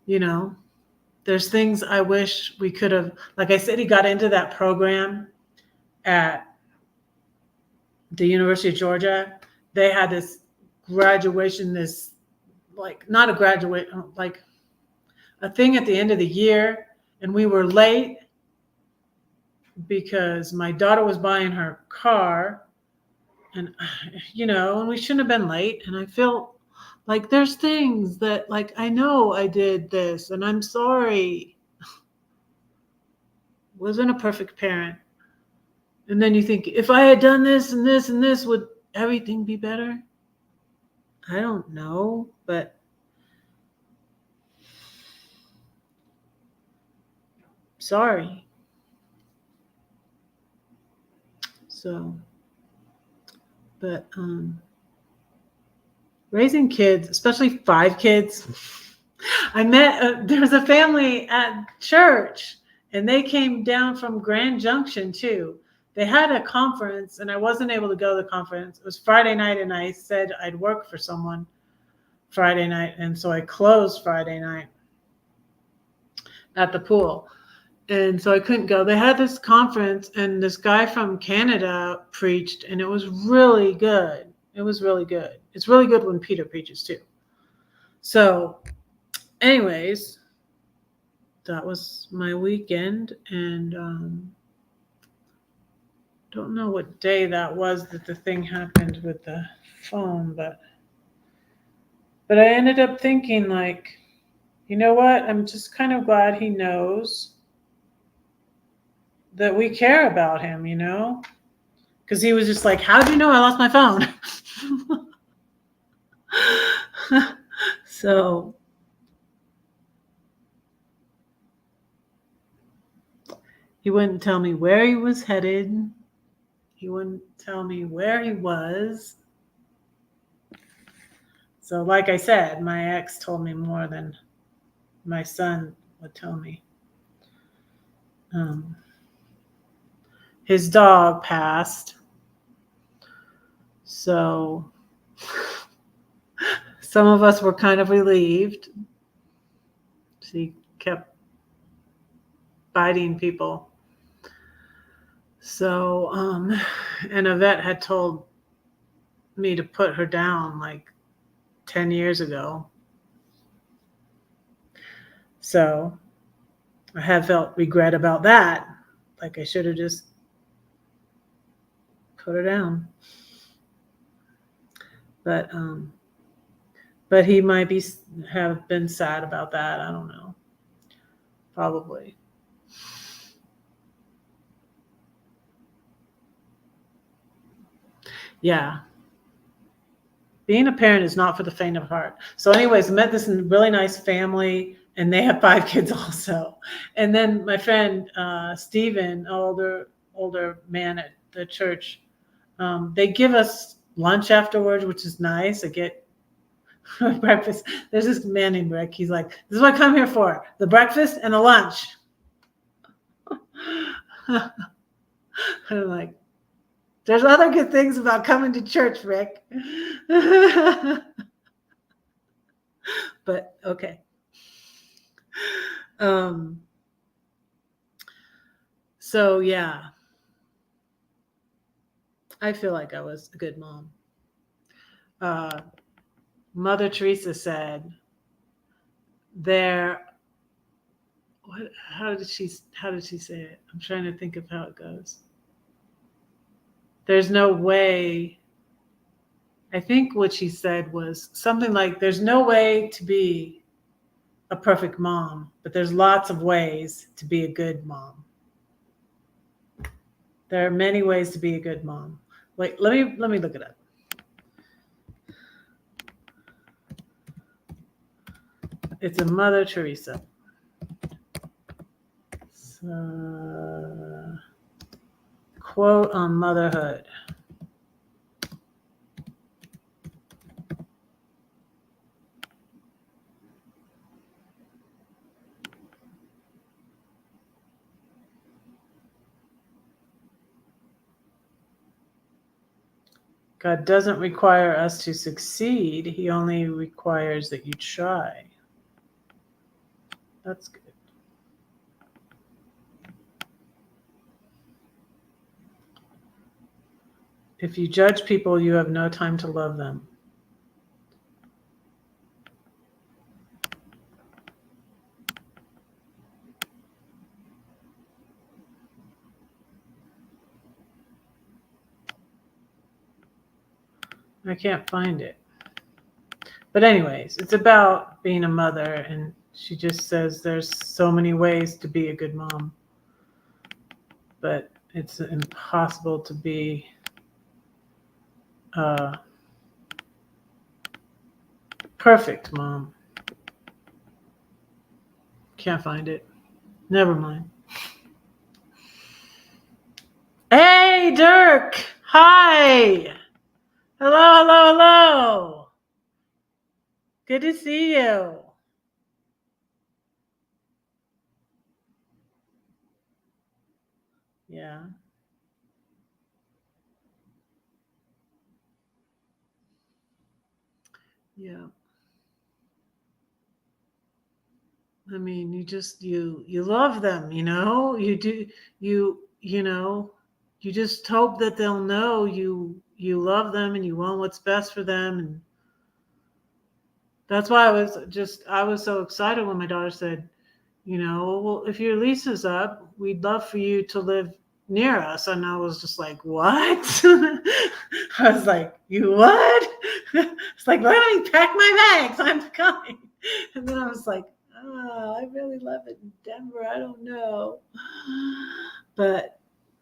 You know, there's things I wish we could have, like I said, he got into that program at the University of Georgia. They had this graduation, this, like, not a graduate, like a thing at the end of the year. And we were late because my daughter was buying her car, and, you know, and we shouldn't have been late. And I feel like there's things that, like, I know I did this and I'm sorry. Wasn't a perfect parent. And then you think, if I had done this and this and this, would everything be better? I don't know, but sorry. So, but raising kids, especially 5 kids. I met, there was a family at church, and they came down from Grand Junction too. They had a conference, and I wasn't able to go to the conference. It was Friday night, and I said I'd work for someone Friday night, and so I closed Friday night at the pool. And so I couldn't go. They had this conference, and this guy from Canada preached, and it was really good. It was really good. It's really good when Peter preaches too. So, anyways, that was my weekend, and don't know what day that was that the thing happened with the phone, but I ended up thinking, like, you know what? I'm just kind of glad he knows that we care about him, you know? Because he was just like, how'd you know I lost my phone? So he wouldn't tell me where he was headed. He wouldn't tell me where he was. So, like I said, my ex told me more than my son would tell me. His dog passed. So some of us were kind of relieved. She kept biting people. So, and Yvette had told me to put her down like 10 years ago. So I have felt regret about that. Like I should have just put her down. But he might have been sad about that. I don't know. Probably. Yeah. Being a parent is not for the faint of heart. So, anyways, I met this really nice family, and they have 5 kids also. And then my friend Steven, older man at the church, they give us lunch afterwards, which is nice. I get breakfast. There's this man named Rick. He's like, "This is what I come here for: the breakfast and the lunch." I'm like, there's other good things about coming to church, Rick. But okay. So yeah, I feel like I was a good mom. Mother Teresa said, "There." What? How did she say it? I'm trying to think of how it goes. There's no way. I think what she said was something like, "There's no way to be a perfect mom, but there's lots of ways to be a good mom." There are many ways to be a good mom. Wait, let me look it up. It's a Mother Teresa. Quote on motherhood. God doesn't require us to succeed. He only requires that you try. That's good. If you judge people, you have no time to love them. I can't find it. But anyways, it's about being a mother, and she just says there's so many ways to be a good mom, but it's impossible to be a perfect mom. Can't find it. Never mind. Hey, Dirk. Hi. Hello. Good to see you. Yeah. Yeah. I mean, you love them, you do, you just hope that they'll know you love them and you want what's best for them. And that's why I was so excited when my daughter said, well, if your lease is up, we'd love for you to live near us. And I was just like, what? I was like, you what? It's like, let me pack my bags. I'm coming. And then I was like, oh, I really love it in Denver. I don't know. But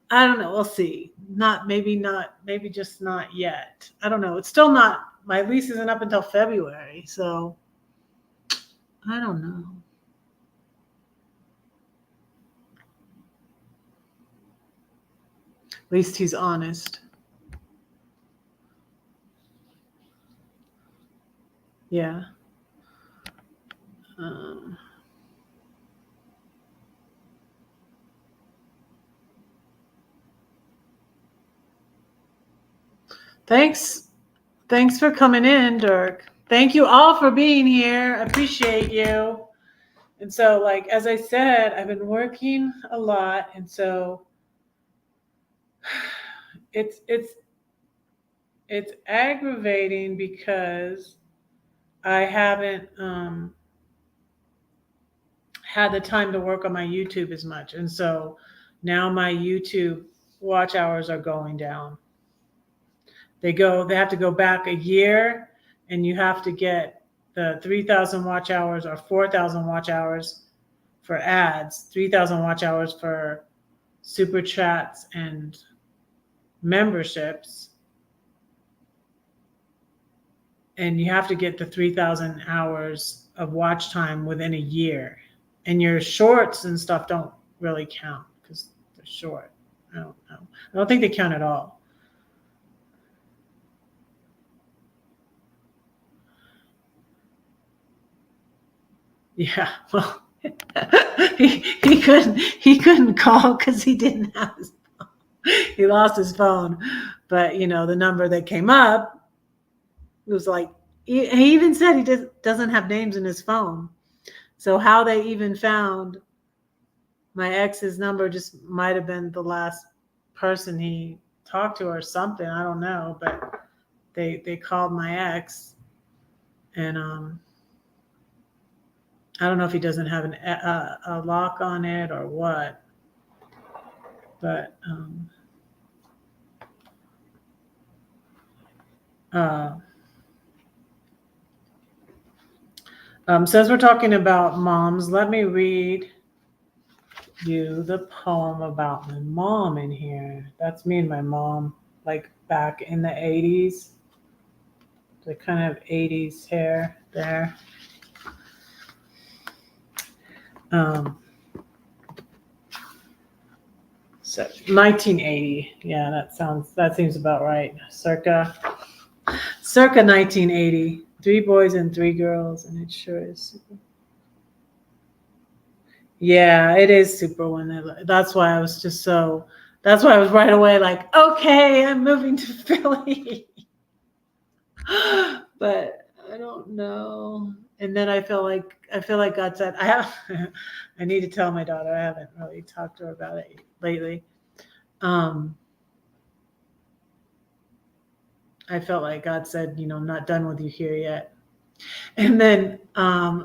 I don't know. We'll see. Maybe just not yet. I don't know. It's still not, my lease isn't up until February. So I don't know. At least he's honest. Yeah. Thanks for coming in, Dirk. Thank you all for being here. I appreciate you. And so, like, as I said, I've been working a lot, and so it's it's aggravating because I haven't had the time to work on my YouTube as much. And so now my YouTube watch hours are going down. They have to go back a year, and you have to get the 3,000 watch hours or 4,000 watch hours for ads, 3,000 watch hours for super chats and memberships. And you have to get the 3,000 hours of watch time within a year. And your shorts and stuff don't really count because they're short. I don't know. I don't think they count at all. Yeah, well, he couldn't call because he didn't have his phone. He lost his phone, but the number that came up was like he even said he doesn't have names in his phone. So how they even found my ex's number just might have been the last person he talked to or something. I don't know, but they called my ex, and I don't know if he doesn't have a lock on it or what, but since we're talking about moms, let me read you the poem about my mom in here. That's me and my mom, like back in the 80s. The kind of 80s hair there. So 1980. Yeah, that seems about right. Circa 1980. 3 boys and 3 girls, and it sure is super. Yeah, it is super when that's why I was just so. That's why I was right away like, okay, I'm moving to Philly. But I don't know. And then I feel like God said I need to tell my daughter. I haven't really talked to her about it lately. I felt like God said, I'm not done with you here yet. And then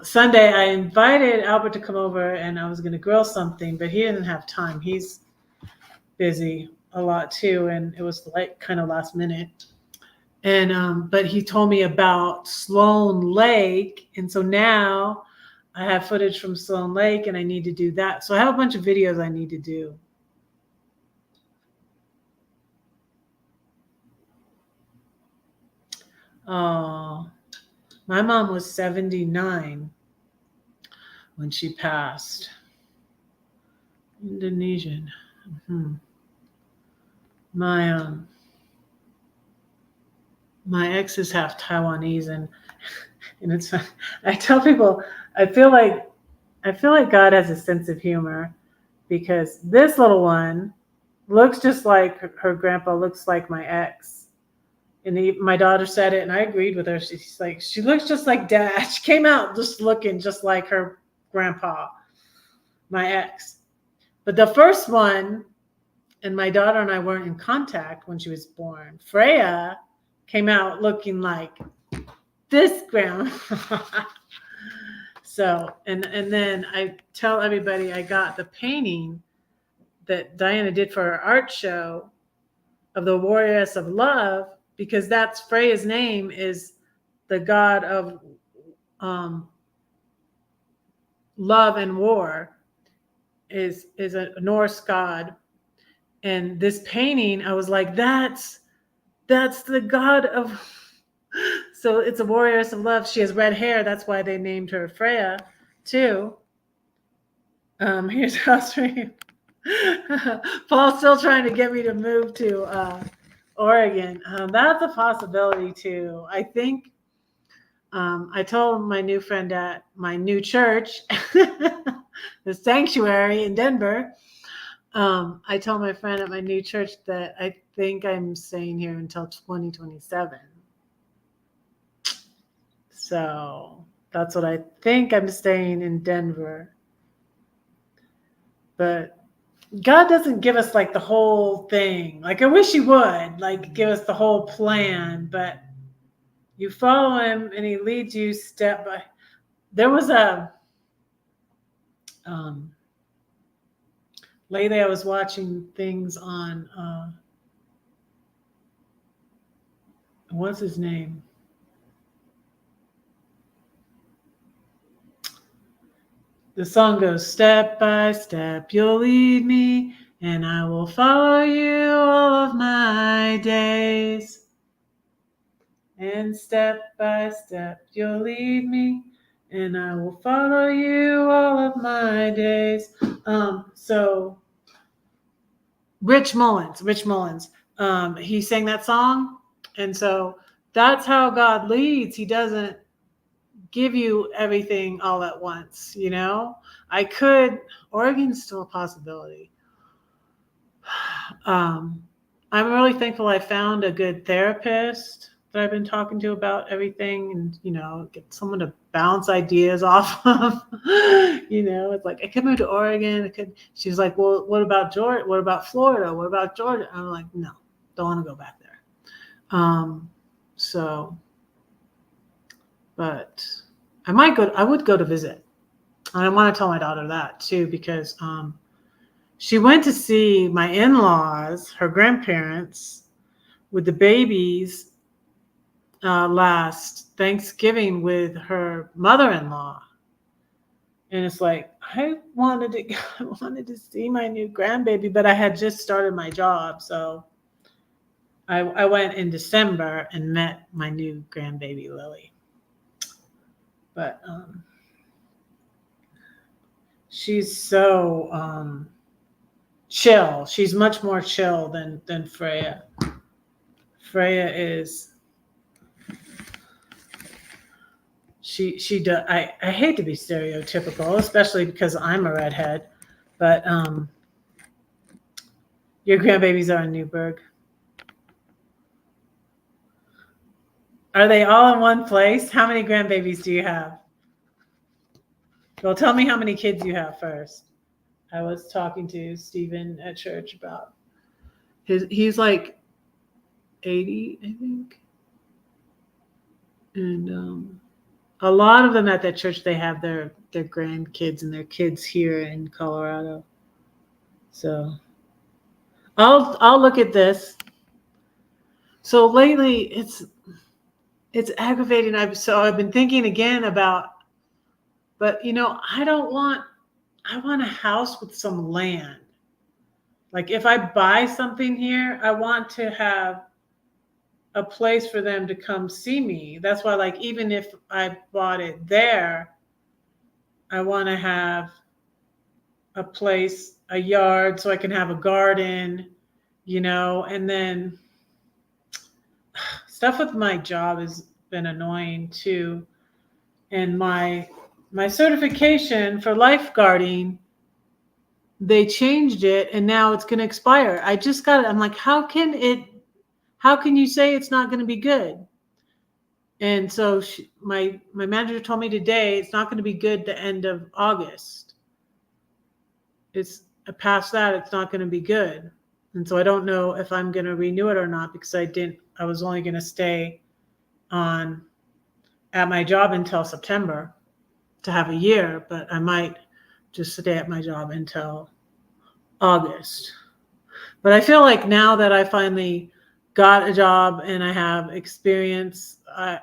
Sunday, I invited Albert to come over, and I was going to grill something, but he didn't have time. He's busy a lot too, and it was like kind of last minute. And but he told me about Sloan Lake, and so now I have footage from Sloan Lake, and I need to do that. So I have a bunch of videos I need to do. Oh, my mom was 79 when she passed. Indonesian. Mm-hmm. My ex is half Taiwanese, and it's. I tell people I feel like God has a sense of humor, because this little one looks just like her grandpa, looks like my ex. And my daughter said it, and I agreed with her. She's like, she looks just like dad. She came out just looking just like her grandpa, my ex. But the first one, and my daughter and I weren't in contact when she was born. Freya came out looking like this grandma. So, and then I tell everybody I got the painting that Diana did for her art show of the Warriors of Love, because that's Freya's name, is the god of love and war, is a Norse god. And this painting, I was like, that's the god of. So it's a Warriors of Love. She has red hair. That's why they named her Freya too. Here's Australia. Paul's still trying to get me to move to Oregon. That's a possibility too. I think I told my new friend at my new church, the Sanctuary in Denver. I told my friend at my new church that I think I'm staying here until 2027. So that's what I think. I'm staying in Denver. But God doesn't give us like the whole thing. Like I wish he would like give us the whole plan, but you follow him and he leads you step by. There was a um, lately I was watching things on what's his name? The song goes, step by step, you'll lead me, and I will follow you all of my days. And step by step, you'll lead me, and I will follow you all of my days. So Rich Mullins, he sang that song. And so that's how God leads. He doesn't give you everything all at once, you know? Oregon's still a possibility. I'm really thankful I found a good therapist that I've been talking to about everything and, get someone to bounce ideas off of. It's like, I could move to Oregon. She's like, well, what about Georgia? What about Florida? What about Georgia? I'm like, no, don't want to go back there. But I would go to visit. And I want to tell my daughter that too, because she went to see my in-laws, her grandparents, with the babies last Thanksgiving with her mother-in-law. And it's like, I wanted to see my new grandbaby, but I had just started my job. So I went in December and met my new grandbaby, Lily. But she's so chill. She's much more chill than Freya. Freya is she does. I hate to be stereotypical, especially because I'm a redhead, but your grandbabies are in Newburgh. Are they all in one place? How many grandbabies do you have? Well, tell me how many kids you have first. I was talking to Stephen at church about he's like 80, I think. And a lot of them at that church, they have their grandkids and their kids here in Colorado. So I'll look at this. So lately it's aggravating. I've been thinking again about, but I want a house with some land. Like if I buy something here, I want to have a place for them to come see me. That's why, like, even if I bought it there, I want to have a place, a yard, so I can have a garden, and then stuff with my job has been annoying too. And my certification for lifeguarding, they changed it and now it's going to expire. I just got it. I'm like, how can you say it's not going to be good? And so my manager told me today it's not going to be good the end of August. It's past that, it's not going to be good. And so I don't know if I'm going to renew it or not, because I was only going to stay on at my job until September to have a year, but I might just stay at my job until August. But I feel like now that I finally got a job and I have experience,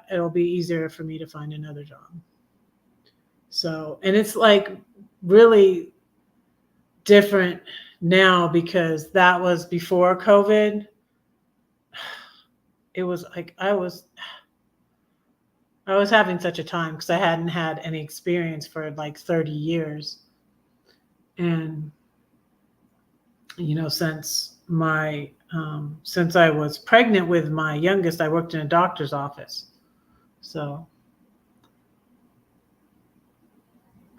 it'll be easier for me to find another job. So, and it's like really different now because that was before COVID. It was like I was having such a time because I hadn't had any experience for like 30 years. And, since I was pregnant with my youngest, I worked in a doctor's office. So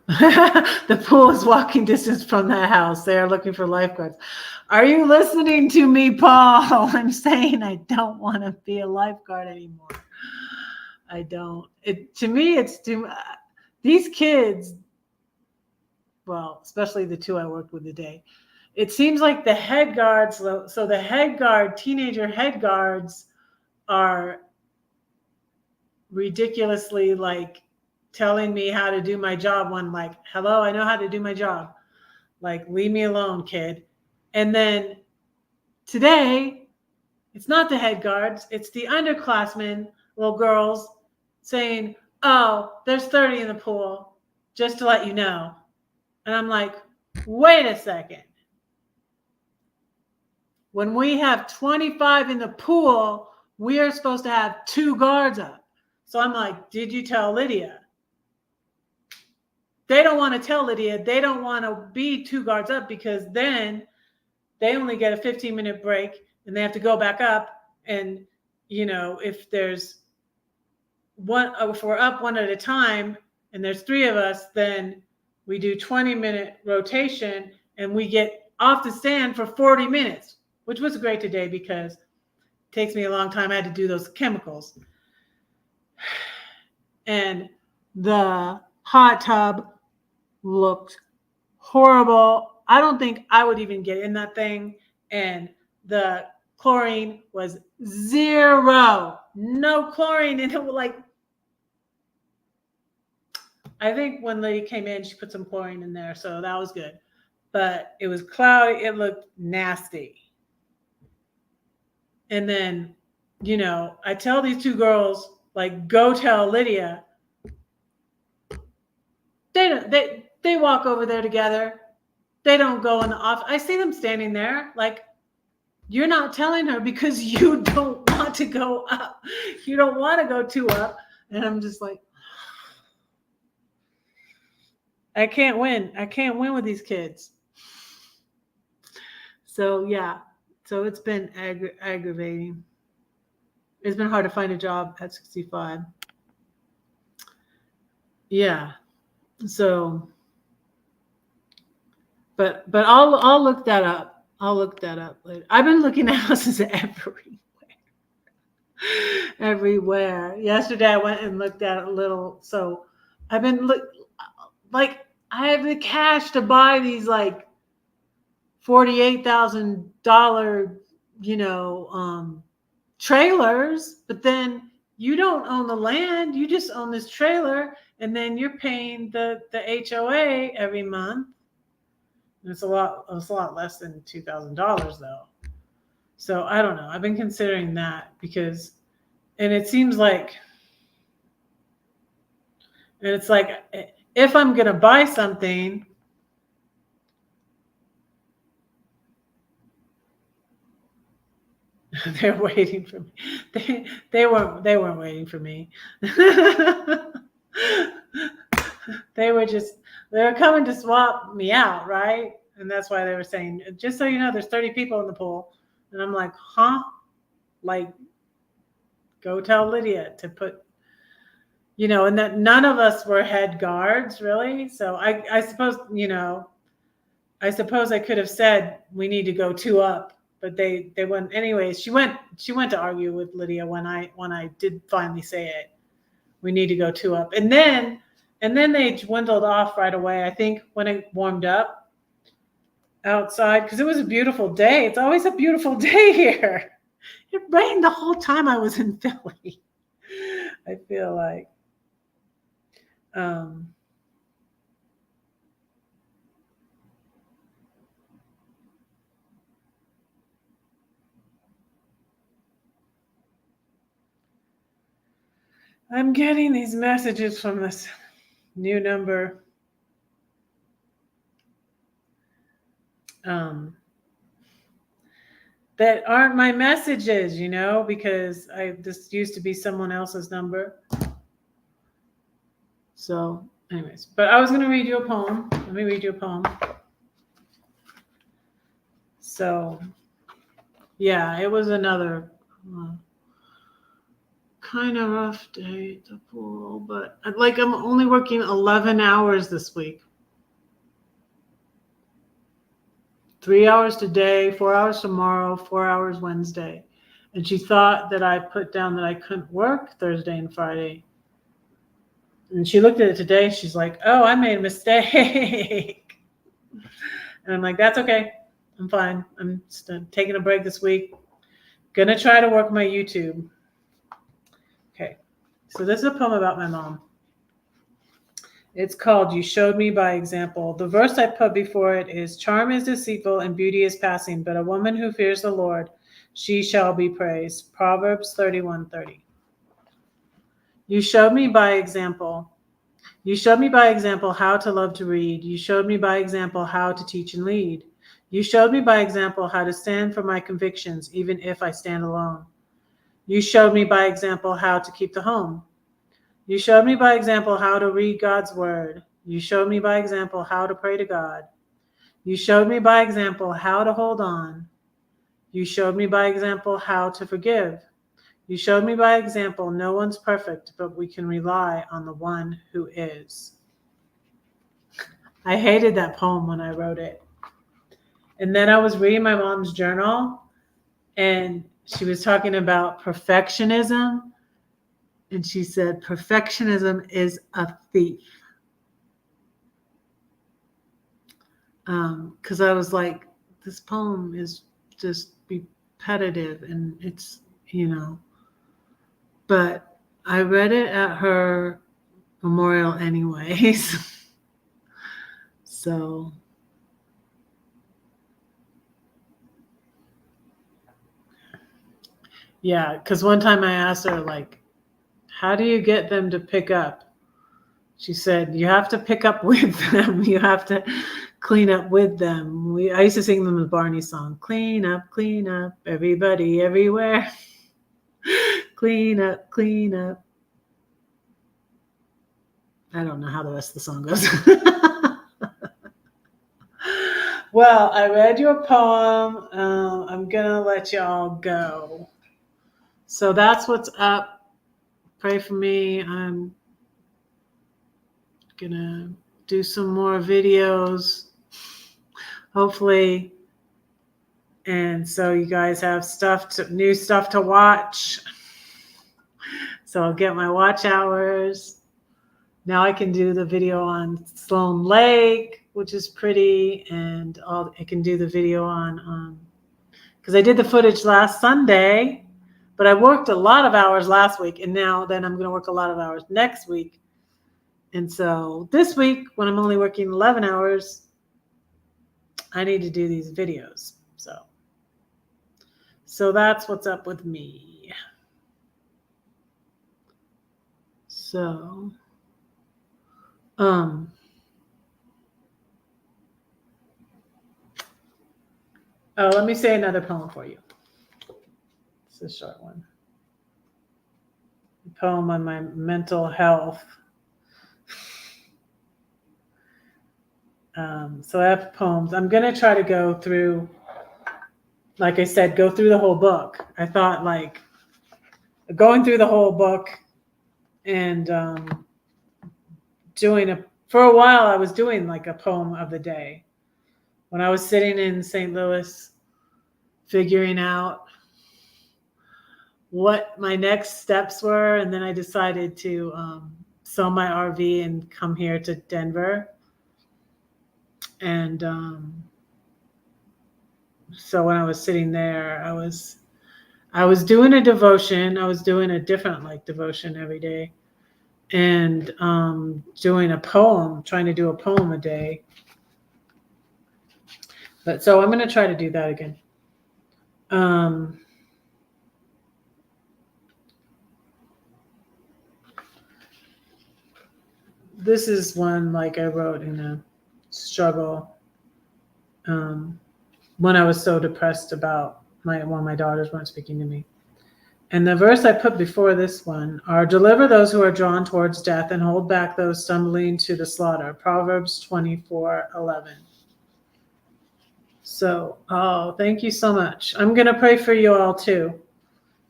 the pool is walking distance from that house. They are looking for lifeguards. Are you listening to me, Paul? I'm saying I don't want to be a lifeguard anymore. I don't. To me, it's too. These kids, well, especially the two I worked with today, it seems like the head guards, so the head guard, teenager head guards are ridiculously like telling me how to do my job when like, hello, I know how to do my job. Like, leave me alone, kid. And then today, it's not the head guards, it's the underclassmen, little girls, saying, oh, there's 30 in the pool, just to let you know. And I'm like, wait a second. When we have 25 in the pool, we are supposed to have 2 guards up. So I'm like, did you tell Lydia? They don't want to tell Lydia. They don't want to be 2 guards up because then they only get a 15-minute break and they have to go back up. And, you know, if there's one, if we're up one at a time and there's 3 of us, then we do 20-minute rotation and we get off the stand for 40 minutes, which was great today because it takes me a long time. I had to do those chemicals. And the hot tub looked horrible. I don't think I would even get in that thing. And the chlorine was 0. No chlorine. And it was like, I think when Lady came in, she put some chlorine in there. So that was good. But it was cloudy. It looked nasty. And then, you know, I tell these 2 girls, like, go tell Lydia. They walk over there together. They don't go in the office. I see them standing there like, you're not telling her because you don't want to go up. You don't want to go 2 up. And I'm just like, I can't win. I can't win with these kids. So yeah. So it's been aggravating. It's been hard to find a job at 65. Yeah. So, but I'll look that up. I'll look that up later. I've been looking at houses everywhere. Yesterday I went and looked at a little. So I've been like I have the cash to buy these like $48,000, you know, trailers, but then you don't own the land. You just own this trailer, and then you're paying the HOA every month. And it's a lot less than $2,000 though. So I don't know. I've been considering that because, and it seems like, and it's like, if I'm gonna buy something, they're waiting for me. They weren't waiting for me. They were coming to swap me out, right? And that's why they were saying, just so you know, there's 30 people in the pool. And I'm like, huh? Like, go tell Lydia to put, you know, and that none of us were head guards, really. So I suppose, you know, I suppose I could have said we need to go 2 up. But they went anyways. She went to argue with Lydia when I did finally say it. We need to go 2 up, and then they dwindled off right away. I think when it warmed up outside, because it was a beautiful day. It's always a beautiful day here. It rained the whole time I was in Philly. I feel like. I'm getting these messages from this new number. That aren't my messages, you know, because this used to be someone else's number. So, anyways, but I was going to read you a poem. Let me read you a poem. So, yeah, it was another kind of rough day at the pool, but like I'm only working 11 hours this week. 3 hours today, 4 hours tomorrow, 4 hours Wednesday. And she thought that I put down that I couldn't work Thursday and Friday. And she looked at it today. She's like, oh, I made a mistake. And I'm like, that's okay. I'm fine. I'm just taking a break this week. Gonna try to work my YouTube. Okay. So this is a poem about my mom. It's called You Showed Me by Example. The verse I put before it is Charm is deceitful and beauty is passing, but a woman who fears the Lord, she shall be praised. Proverbs 31:30. You showed me by example. You showed me by example how to love to read. You showed me by example how to teach and lead. You showed me by example how to stand for my convictions, even if I stand alone. You showed me by example how to keep the home. You showed me by example how to read God's word. You showed me by example how to pray to God. You showed me by example how to hold on. You showed me by example how to forgive. You showed me by example no one's perfect, but we can rely on the one who is. I hated that poem when I wrote it. And then I was reading my mom's journal, and she was talking about perfectionism. And she said, perfectionism is a thief. Because I was like, this poem is just repetitive and it's, but I read it at her memorial anyways. So yeah, because one time I asked her, like, how do you get them to pick up? She said, you have to pick up with them. You have to clean up with them. I used to sing them the Barney song, clean up, everybody, everywhere. Clean up, clean up. I don't know how the rest of the song goes. Well, I read your poem. I'm going to let y'all go. So that's what's up. Pray for me. I'm going to do some more videos, hopefully. And so you guys have new stuff to watch. So I'll get my watch hours. Now I can do the video on Sloan Lake, which is pretty, and I can do the video on, because I did the footage last Sunday, but I worked a lot of hours last week, and then I'm going to work a lot of hours next week. And so this week, when I'm only working 11 hours, I need to do these videos. So that's what's up with me. So, let me say another poem for you. It's a short one. A poem on my mental health. So I have poems. I'm going to try to go through, like I said, go through the whole book. I thought like going through the whole book and for a while I was doing like a poem of the day. When I was sitting in St. Louis, figuring out what my next steps were. And then I decided to sell my RV and come here to Denver. And so when I was sitting there, I was doing a devotion. I was doing a different devotion every day, and doing a poem, trying to do a poem a day. But so I'm going to try to do that again. This is one I wrote in a struggle when I was so depressed about when my daughters weren't speaking to me. And the verse I put before this one are, deliver those who are drawn towards death and hold back those stumbling to the slaughter. Proverbs 24:11. So, thank you so much. I'm going to pray for you all too,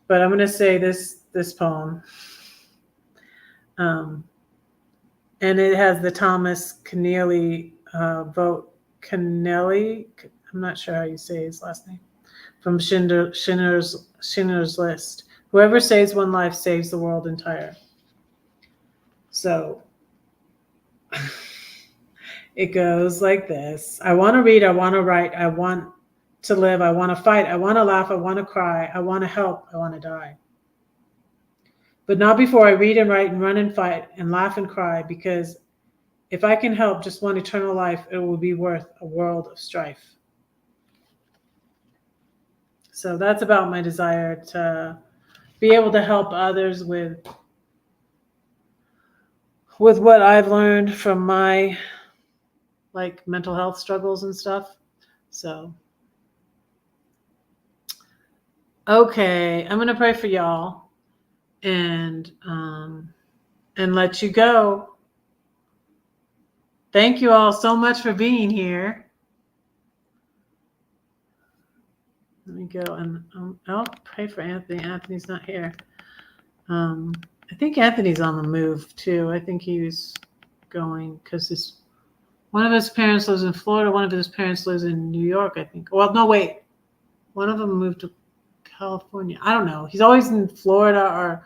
but I'm going to say this poem. And it has the Thomas Keneally Keneally, I'm not sure how you say his last name, from Schindler's List. Whoever saves one life saves the world entire. So it goes like this. I want to read, I want to write, I want to live. I want to fight. I want to laugh. I want to cry. I want to help. I want to die. But not before I read and write and run and fight and laugh and cry, because if I can help just one eternal life, it will be worth a world of strife. So that's about my desire to be able to help others with what I've learned from my like mental health struggles and stuff. So okay, I'm gonna pray for y'all and let you go. Thank you all so much for being here. Let me go and I'll pray for Anthony. Anthony's not here. I think Anthony's on the move too. I think he was going because one of his parents lives in Florida. One of his parents lives in New York, I think. Well, no, wait. One of them moved to California. I don't know. He's always in Florida or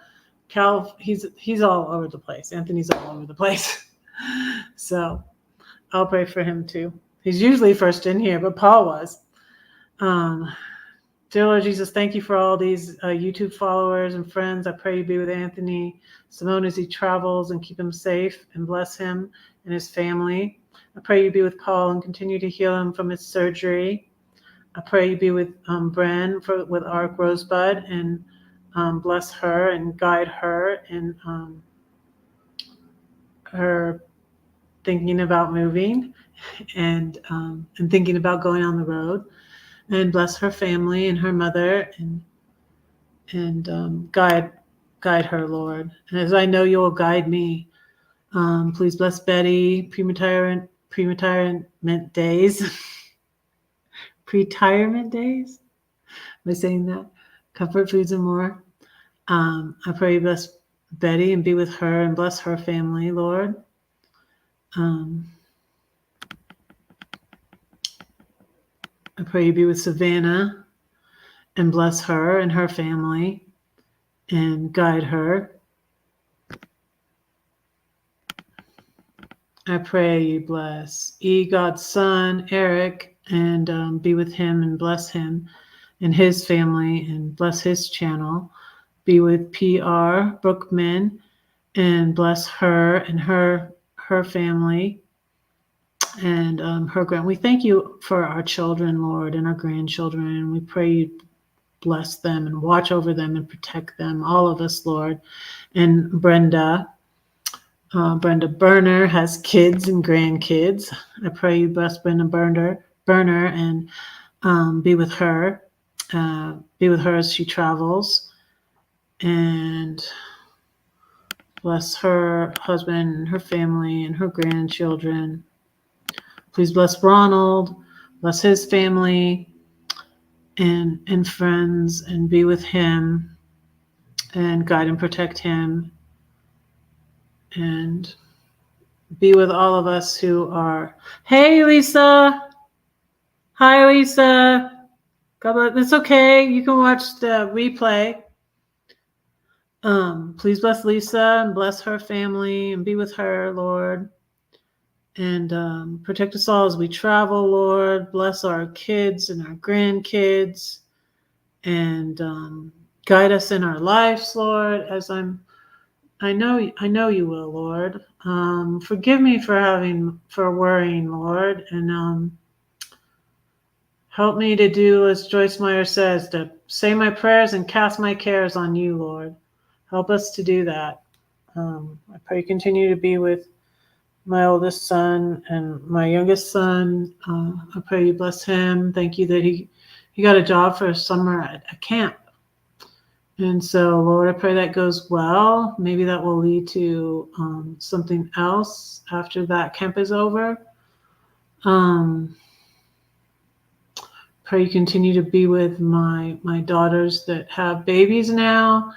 He's all over the place. Anthony's all over the place. So I'll pray for him too. He's usually first in here, but Paul was. Dear Lord Jesus, thank you for all these YouTube followers and friends. I pray you be with Anthony Simone as he travels and keep him safe and bless him and his family. I pray you be with Paul and continue to heal him from his surgery. I pray you be with Bren with Ark Rosebud and bless her and guide her in her thinking about moving and thinking about going on the road. And bless her family and her mother and guide her, Lord. And as I know you will guide me, please bless Betty, pre-retirement days. Pre-retirement days? Am I saying that? Comfort foods and more. I pray you bless Betty and be with her and bless her family, Lord. I pray you be with Savannah and bless her and her family and guide her. I pray you bless God's son, Eric, and be with him and bless him and his family and bless his channel. Be with PR Brookman and bless her and her family and her grand. We thank you for our children, Lord, and our grandchildren, and we pray you bless them and watch over them and protect them, all of us, Lord. And Brenda Burner has kids and grandkids. I pray you bless Brenda Burner and be with her as she travels, and bless her husband and her family and her grandchildren. Please bless Ronald, bless his family and friends, and be with him and guide and protect him, and be with all of us who are. Hey, Lisa. Hi, Lisa. God bless. It's okay. You can watch the replay. Please bless Lisa and bless her family and be with her, Lord. And protect us all as we travel, Lord. Bless our kids and our grandkids, and guide us in our lives, Lord. As I know you will, Lord. Forgive me for worrying, Lord, and help me to do as Joyce Meyer says, to say my prayers and cast my cares on you, Lord. Help us to do that. I pray you continue to be with my oldest son and my youngest son. I pray you bless him. Thank you that he got a job for a summer at a camp. And so, Lord, I pray that goes well. Maybe that will lead to something else after that camp is over. Pray you continue to be with my daughters that have babies now,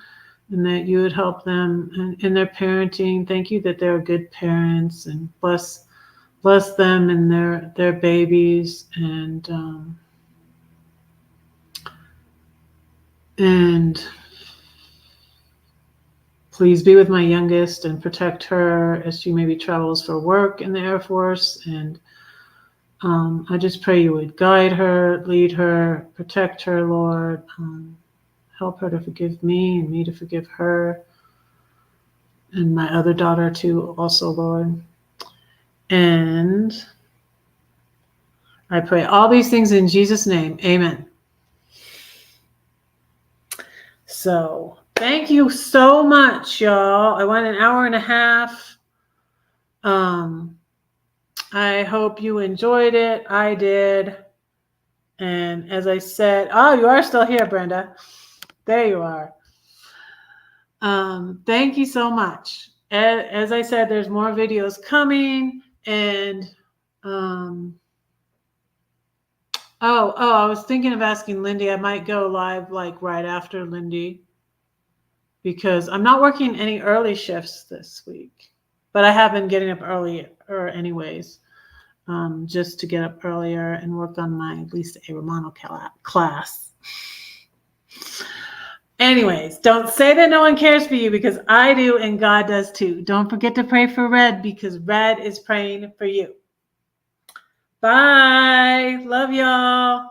and that you would help them in their parenting. Thank you that they're good parents, and bless them and their babies, and please be with my youngest and protect her as she maybe travels for work in the Air Force, and I just pray you would guide her, lead her, protect her, Lord. Help her to forgive me and me to forgive her. And my other daughter too, also, Lord. And I pray all these things in Jesus' name. Amen. So thank you so much, y'all. I went an hour and a half. I hope you enjoyed it. I did. And as I said, oh, you are still here, Brenda. There you are. Thank you so much. As I said, there's more videos coming. And I was thinking of asking Lindy. I might go live like right after Lindy, because I'm not working any early shifts this week, but I have been getting up earlier anyways, just to get up earlier and work on my Lisa A. Romano class. Anyways, don't say that no one cares for you, because I do and God does too. Don't forget to pray for Red, because Red is praying for you. Bye. Love y'all.